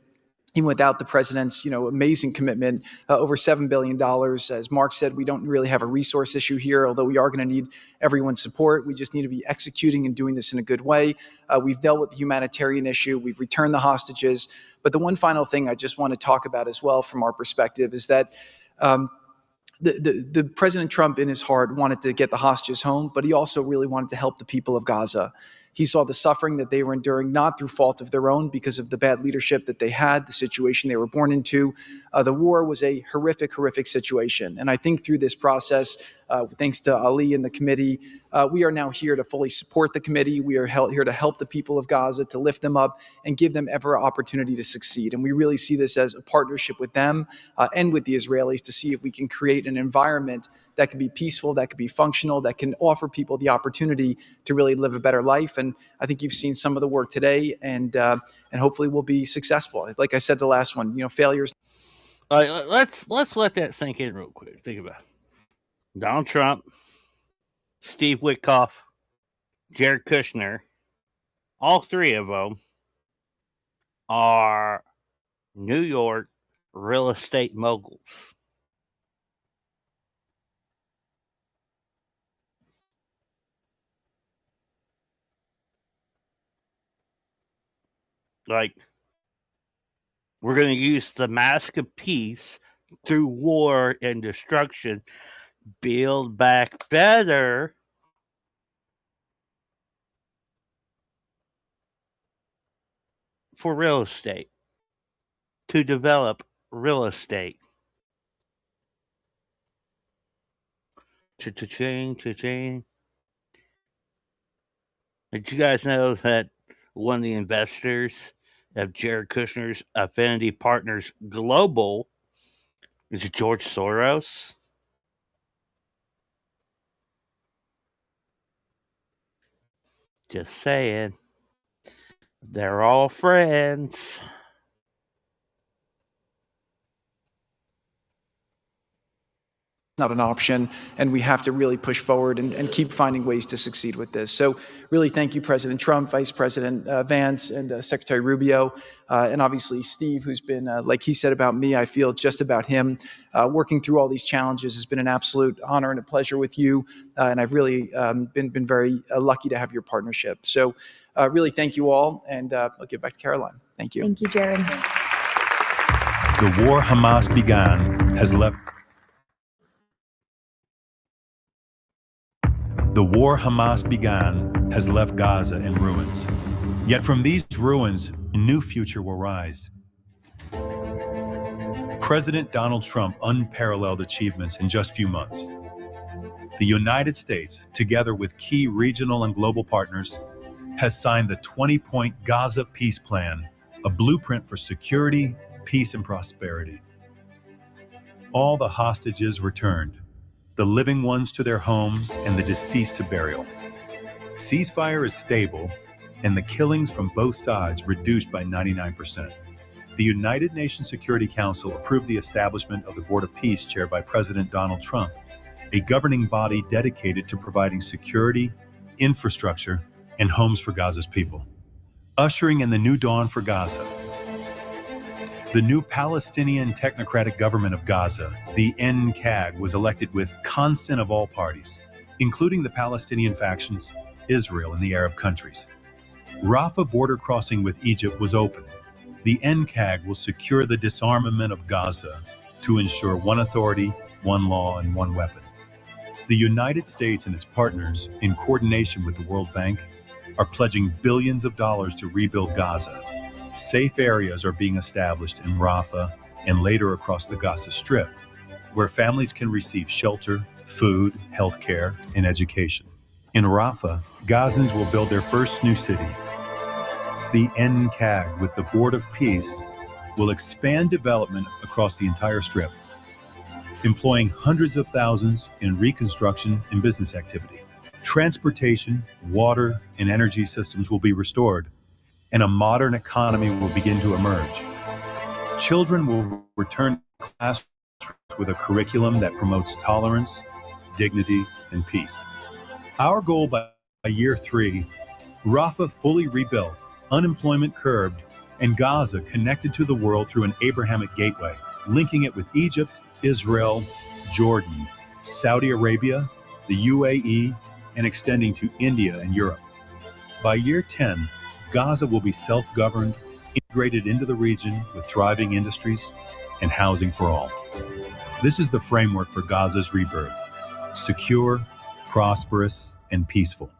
even without the president's, amazing commitment, over $7 billion. As Mark said, we don't really have a resource issue here, although we are going to need everyone's support. We just need to be executing and doing this in a good way. We've dealt with the humanitarian issue. We've returned the hostages. But the one final thing I just want to talk about as well from our perspective is that the President Trump in his heart wanted to get the hostages home, but he also really wanted to help the people of Gaza. He saw the suffering that they were enduring, not through fault of their own, because of the bad leadership that they had, the situation they were born into. The war was a horrific, horrific situation. And I think through this process, thanks to Ali and the committee, we are now here to fully support the committee. We are here to help the people of Gaza, to lift them up and give them every opportunity to succeed. And we really see this as a partnership with them and with the Israelis to see if we can create an environment that can be peaceful, that can be functional, that can offer people the opportunity to really live a better life. And I think you've seen some of the work today, and hopefully we'll be successful. Like I said, the last one, failures. All right, let's let that sink in real quick. Think about it. Donald Trump, Steve Witkoff, Jared Kushner, all three of them are New York real estate moguls. Like, we're going to use the mask of peace through war and destruction, build back better for real estate, to develop real estate. Cha-ching, cha-ching. Did you guys know that one of the investors of Jared Kushner's Affinity Partners Global is George Soros? Just saying. They're all friends. Not an option, and we have to really push forward and keep finding ways to succeed with this. So really thank you, President Trump, Vice President Vance, and Secretary Rubio, and obviously Steve, who's been, like he said about me, I feel just about him. Working through all these challenges has been an absolute honor and a pleasure with you, and I've really been very lucky to have your partnership. So really thank you all, and I'll give back to Caroline. Thank you. Thank you, Jared. The war Hamas began has left Gaza in ruins. Yet from these ruins, a new future will rise. President Donald Trump unparalleled achievements in just a few months. The United States, together with key regional and global partners, has signed the 20-point Gaza Peace Plan, a blueprint for security, peace, and prosperity. All the hostages returned, the living ones to their homes and the deceased to burial. Ceasefire is stable, and the killings from both sides reduced by 99%. The United Nations Security Council approved the establishment of the Board of Peace chaired by President Donald Trump, a governing body dedicated to providing security, infrastructure, and homes for Gaza's people. Ushering in the new dawn for Gaza, the new Palestinian Technocratic Government of Gaza, the NCAG, was elected with consent of all parties, including the Palestinian factions, Israel, and the Arab countries. Rafah border crossing with Egypt was open. The NCAG will secure the disarmament of Gaza to ensure one authority, one law, and one weapon. The United States and its partners, in coordination with the World Bank, are pledging billions of dollars to rebuild Gaza. Safe areas are being established in Rafah and later across the Gaza Strip, where families can receive shelter, food, healthcare, and education. In Rafah, Gazans will build their first new city. The NCAG, with the Board of Peace, will expand development across the entire Strip, employing hundreds of thousands in reconstruction and business activity. Transportation, water, and energy systems will be restored, and a modern economy will begin to emerge. Children will return to classrooms with a curriculum that promotes tolerance, dignity, and peace. Our goal by year 3, Rafah fully rebuilt, unemployment curbed, and Gaza connected to the world through an Abrahamic gateway, linking it with Egypt, Israel, Jordan, Saudi Arabia, the UAE, and extending to India and Europe. By year 10, Gaza will be self-governed, integrated into the region with thriving industries and housing for all. This is the framework for Gaza's rebirth: secure, prosperous, and peaceful.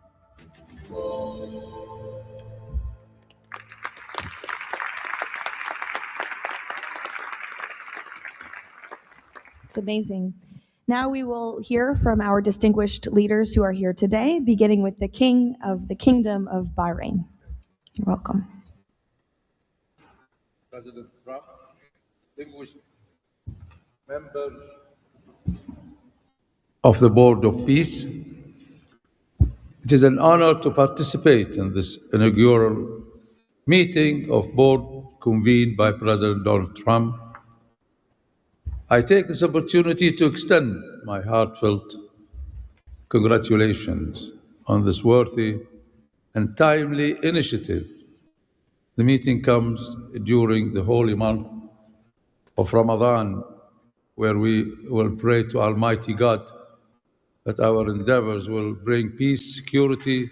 It's amazing. Now we will hear from our distinguished leaders who are here today, beginning with the King of the Kingdom of Bahrain. You're welcome. President Trump, distinguished members of the Board of Peace, it is an honor to participate in this inaugural meeting of board convened by President Donald Trump. I take this opportunity to extend my heartfelt congratulations on this worthy and timely initiative. The meeting comes during the holy month of Ramadan, where we will pray to Almighty God that our endeavors will bring peace, security,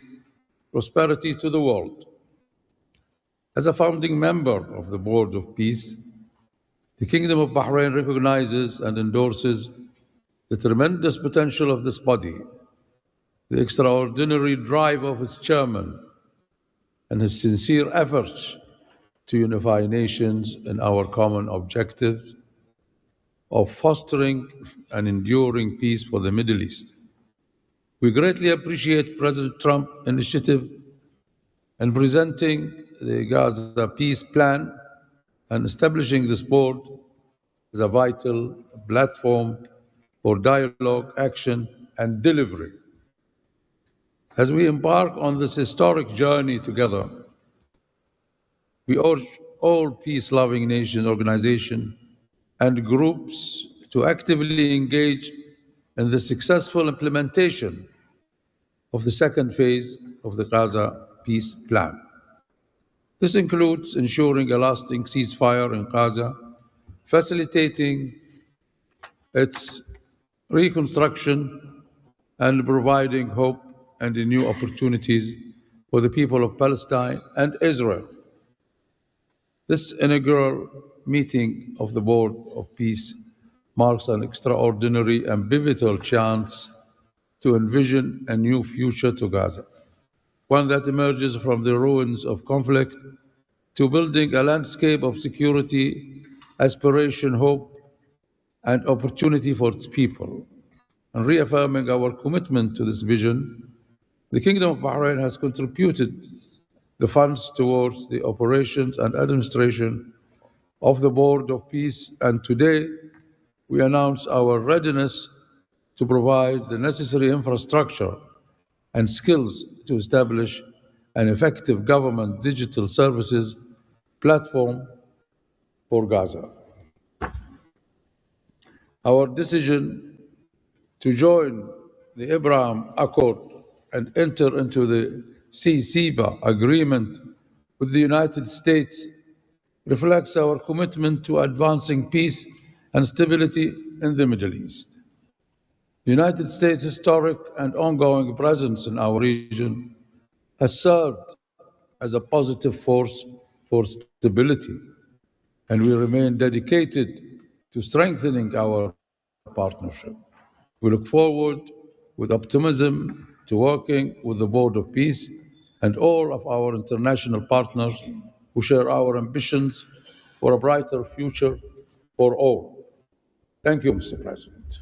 prosperity to the world. As a founding member of the Board of Peace, the Kingdom of Bahrain recognizes and endorses the tremendous potential of this body, the extraordinary drive of its chairman, and his sincere efforts to unify nations in our common objective of fostering and enduring peace for the Middle East. We greatly appreciate President Trump's initiative and presenting the Gaza peace plan and establishing this board is a vital platform for dialogue, action, and delivery. As we embark on this historic journey together, we urge all peace-loving nations, organizations, and groups to actively engage in the successful implementation of the second phase of the Gaza peace plan. This includes ensuring a lasting ceasefire in Gaza, facilitating its reconstruction, and providing hope and new opportunities for the people of Palestine and Israel. This inaugural meeting of the Board of Peace marks an extraordinary and pivotal chance to envision a new future to Gaza, one that emerges from the ruins of conflict to building a landscape of security, aspiration, hope, and opportunity for its people. And reaffirming our commitment to this vision, the Kingdom of Bahrain has contributed the funds towards the operations and administration of the Board of Peace, and today we announce our readiness to provide the necessary infrastructure and skills to establish an effective government digital services platform for Gaza. Our decision to join the Abraham Accord and enter into the CCBA agreement with the United States reflects our commitment to advancing peace and stability in the Middle East. The United States' historic and ongoing presence in our region has served as a positive force for stability, and we remain dedicated to strengthening our partnership. We look forward with optimism to working with the Board of Peace and all of our international partners who share our ambitions for a brighter future for all. Thank you, Mr. President.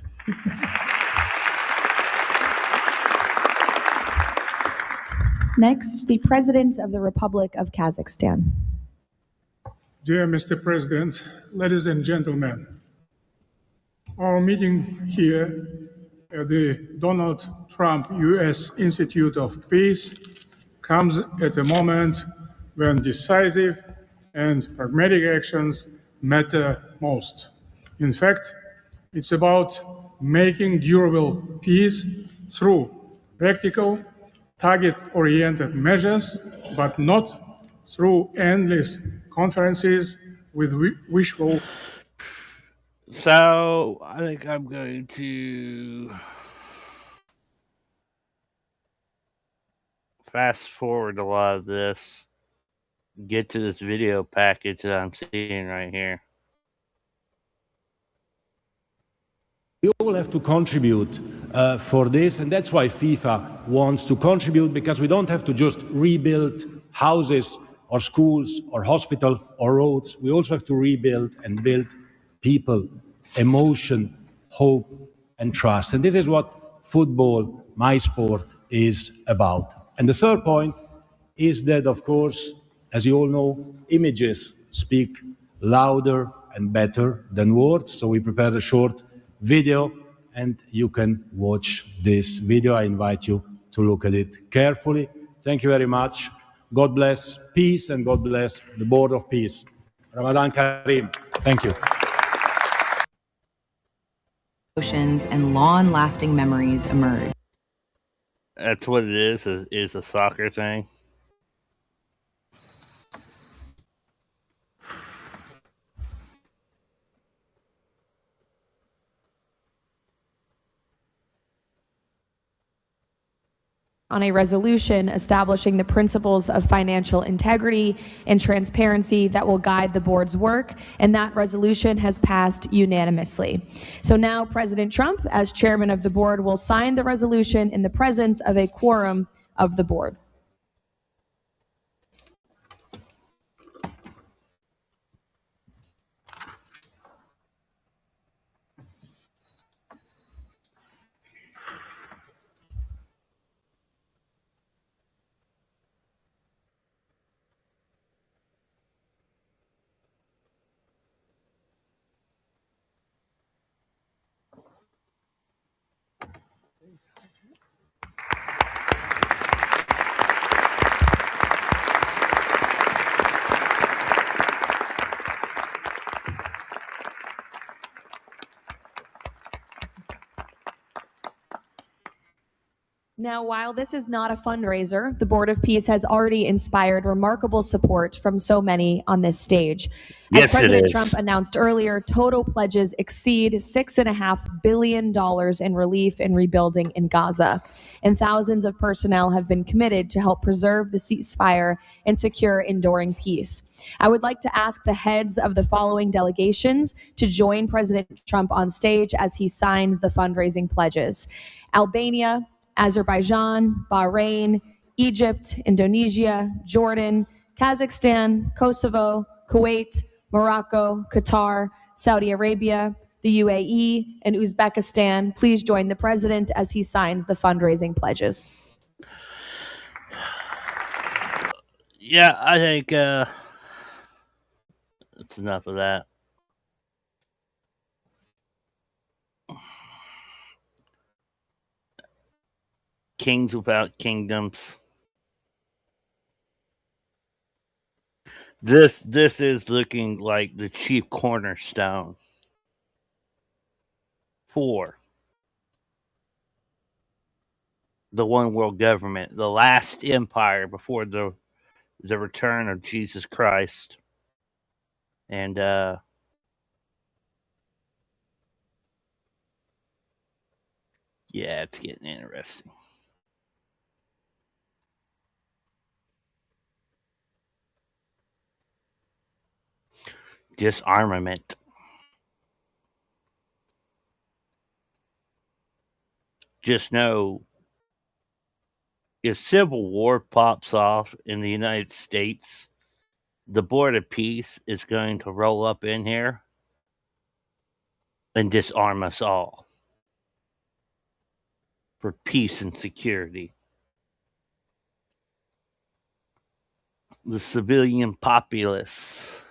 Next, the President of the Republic of Kazakhstan. Dear Mr. President, ladies and gentlemen, our meeting here at the Donald Trump U.S. Institute of Peace comes at a moment when decisive and pragmatic actions matter most. In fact, it's about making durable peace through practical, target-oriented measures, but not through endless conferences with wishful. So I think I'm going to fast forward a lot of this, get to this video package that I'm seeing right here. We all have to contribute for this, and that's why FIFA wants to contribute, because we don't have to just rebuild houses or schools or hospitals or roads. We also have to rebuild and build people, emotion, hope, and trust. And this is what football, my sport, is about. And the third point is that, of course, as you all know, images speak louder and better than words. So we prepared a short video, and you can watch this video. I invite you to look at it carefully. Thank you very much. God bless peace, and God bless the Board of Peace. Ramadan Kareem. Thank you. Emotions and long-lasting memories emerge. That's what it is a soccer thing. On a resolution establishing the principles of financial integrity and transparency that will guide the board's work, and that resolution has passed unanimously. So now President Trump, as chairman of the board, will sign the resolution in the presence of a quorum of the board. Now, while this is not a fundraiser, the Board of Peace has already inspired remarkable support from so many on this stage. As Yes, it President is. Trump announced earlier, total pledges exceed $6.5 billion in relief and rebuilding in Gaza, and thousands of personnel have been committed to help preserve the ceasefire and secure enduring peace. I would like to ask the heads of the following delegations to join President Trump on stage as he signs the fundraising pledges: Albania, Azerbaijan, Bahrain, Egypt, Indonesia, Jordan, Kazakhstan, Kosovo, Kuwait, Morocco, Qatar, Saudi Arabia, the UAE, and Uzbekistan. Please join the president as he signs the fundraising pledges. Yeah, I think that's enough of that. Kings without kingdoms. This is looking like the chief cornerstone for the one world government, the last empire before the return of Jesus Christ. And yeah, it's getting interesting. Disarmament. Just know, if civil war pops off in the United States, the Board of Peace is going to roll up in here and disarm us all for peace and security. The civilian populace.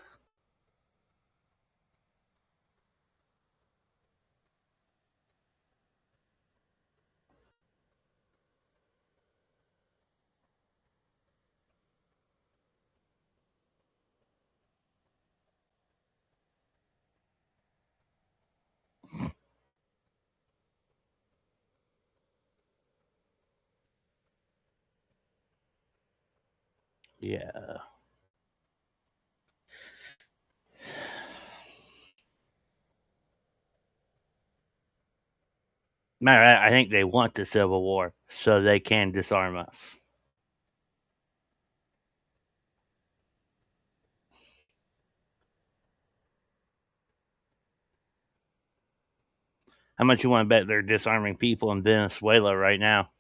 Yeah. Matter of fact, I think they want the Civil War so they can disarm us. How much you want to bet they're disarming people in Venezuela right now?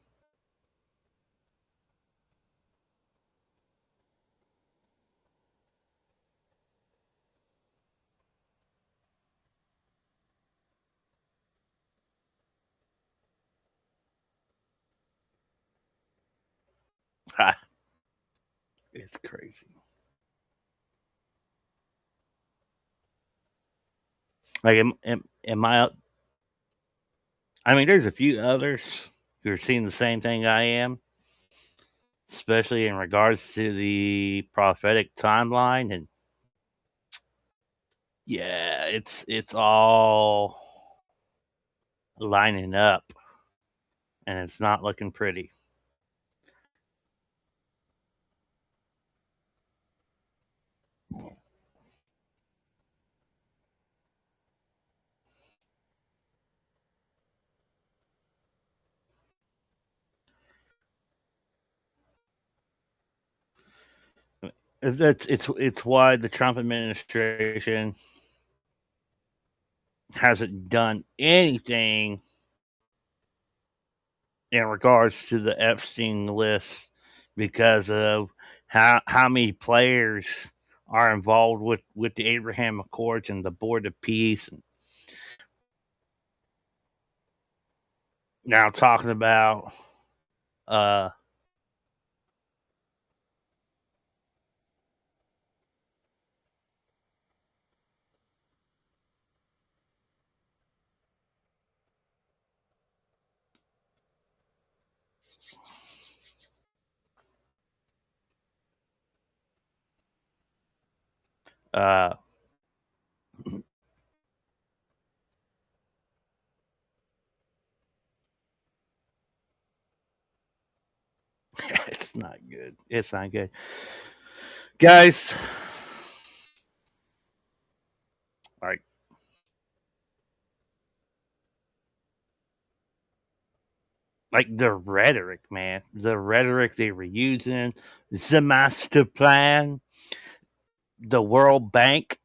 It's crazy. Like, am I? I mean, there's a few others who are seeing the same thing I am, especially in regards to the prophetic timeline, and yeah, it's all lining up, and it's not looking pretty. It's why the Trump administration hasn't done anything in regards to the Epstein list, because of how many players are involved with the Abraham Accords and the Board of Peace. And now talking about It's not good. It's not good. Guys, like, the rhetoric, man. The rhetoric they were using, the master plan, the World Bank.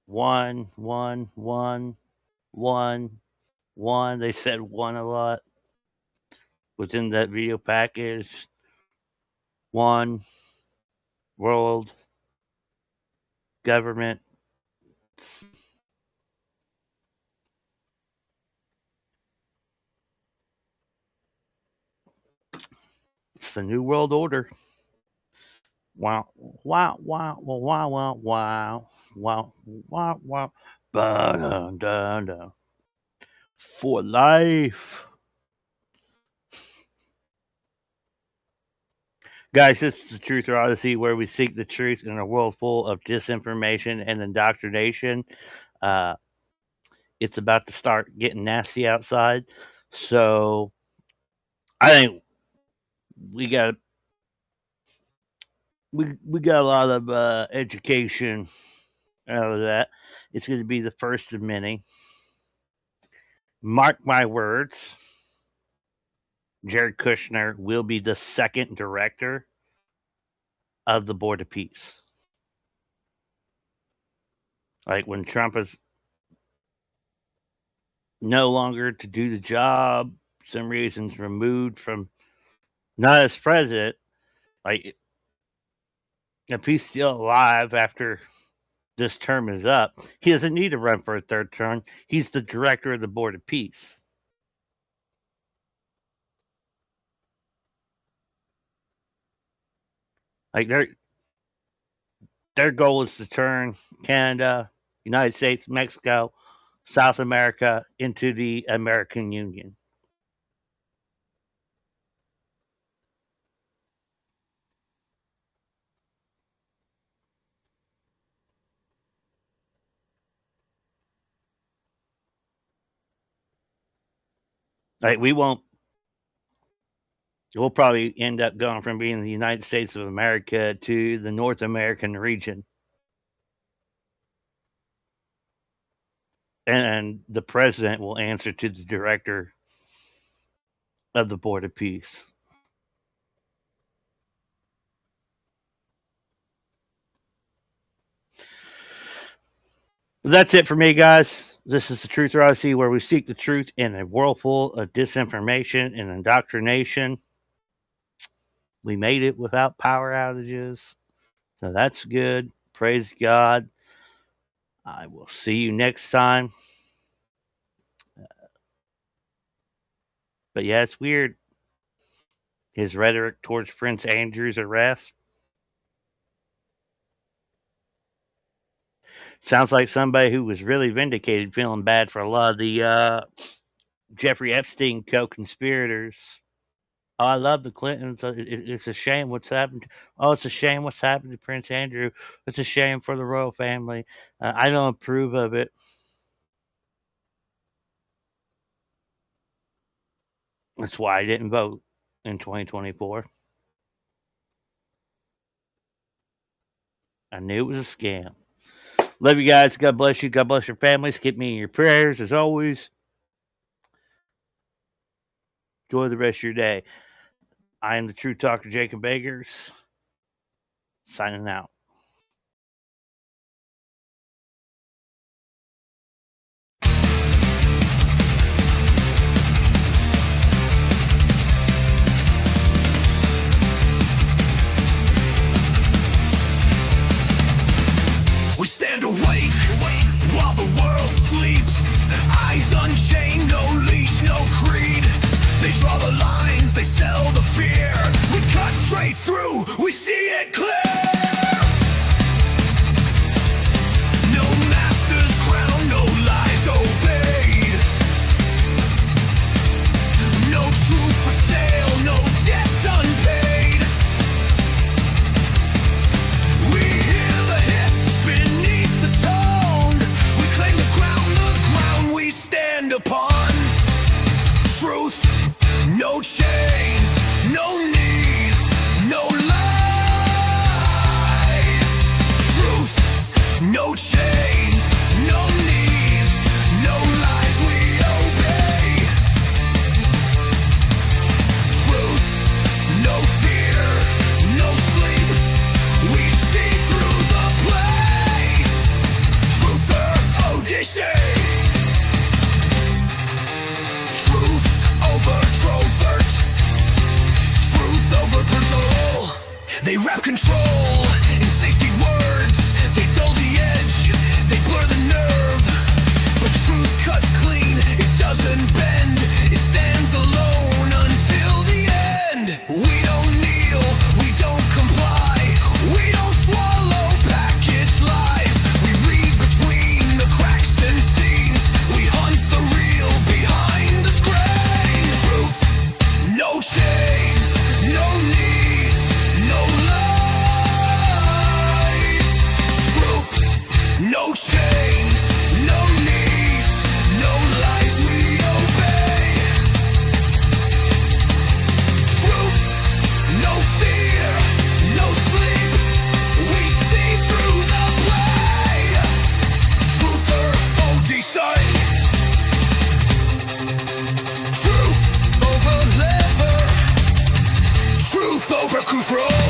One. They said one a lot within that video package. One world government. It's the New World Order. Wow. Ba-dun-dun-dun. For life. Guys, this is the Truther Odyssey, where we seek the truth in a world full of disinformation and indoctrination. It's about to start getting nasty outside. So I think we got a lot of education out of that. It's going to be the first of many. Mark my words. Jared Kushner will be the second director of the Board of Peace. Like, when Trump is no longer to do the job, some reasons removed from, not as president, like, if he's still alive after this term is up, he doesn't need to run for a third term. He's the director of the Board of Peace. Like, their goal is to turn Canada, United States, Mexico, South America into the American Union. Like, we'll probably end up going from being the United States of America to the North American region. And the president will answer to the director of the Board of Peace. That's it for me, guys. This is the Truther Odyssey, where we seek the truth in a world full of disinformation and indoctrination. We made it without power outages, so that's good. Praise God. I will see you next time. But yeah, it's weird. His rhetoric towards Prince Andrew's arrest sounds like somebody who was really vindicated, feeling bad for a lot of the Jeffrey Epstein co-conspirators. Oh, I love the Clintons. It's a shame what's happened. Oh, it's a shame what's happened to Prince Andrew. It's a shame for the royal family. I don't approve of it. That's why I didn't vote in 2024. I knew it was a scam. Love you guys. God bless you. God bless your families. Keep me in your prayers as always. Enjoy the rest of your day. I am the True Talker, Jacob Eggers, signing out. We stand awake while the world sleeps. Eyes unchained, no leash, no creed. They draw the lines, they sell the fear. We cut straight through, we see it clear. No master's crown, no lies obeyed. control. In safety words, they dull the edge, they blur the nerve. But truth cuts clean, it doesn't bend, it stands alone until the end. We don't kneel, we don't comply, we don't swallow packaged lies. We read between the cracks and seams, we hunt the real behind the screen. Truth, no chains, no knees, no lies. Truth, no chains, no knees, no lies, we obey. Truth, no fear, no sleep, we see through the play. Truther Odyssey. Truth over leather, truth over control.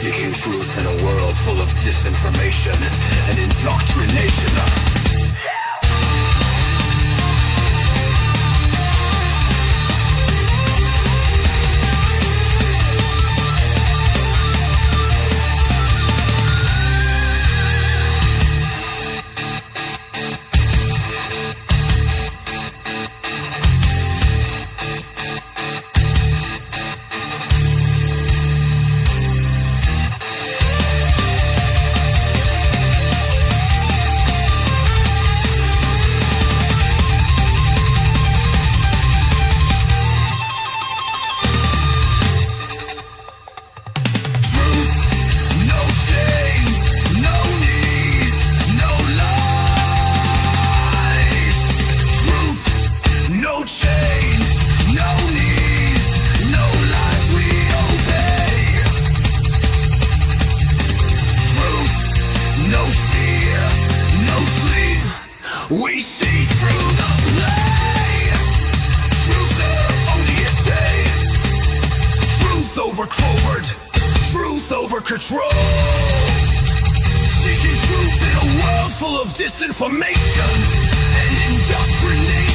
Seeking truth in a world full of disinformation and indoctrination. No chains, no knees, no lies. Truth, no chains, no knees, no lies, we obey. Truth, no fear, no sleep, we see through the play. Truther Odyssey. Truth over covert, truth over control. Seeking truth in a world full of disinformation and indoctrination.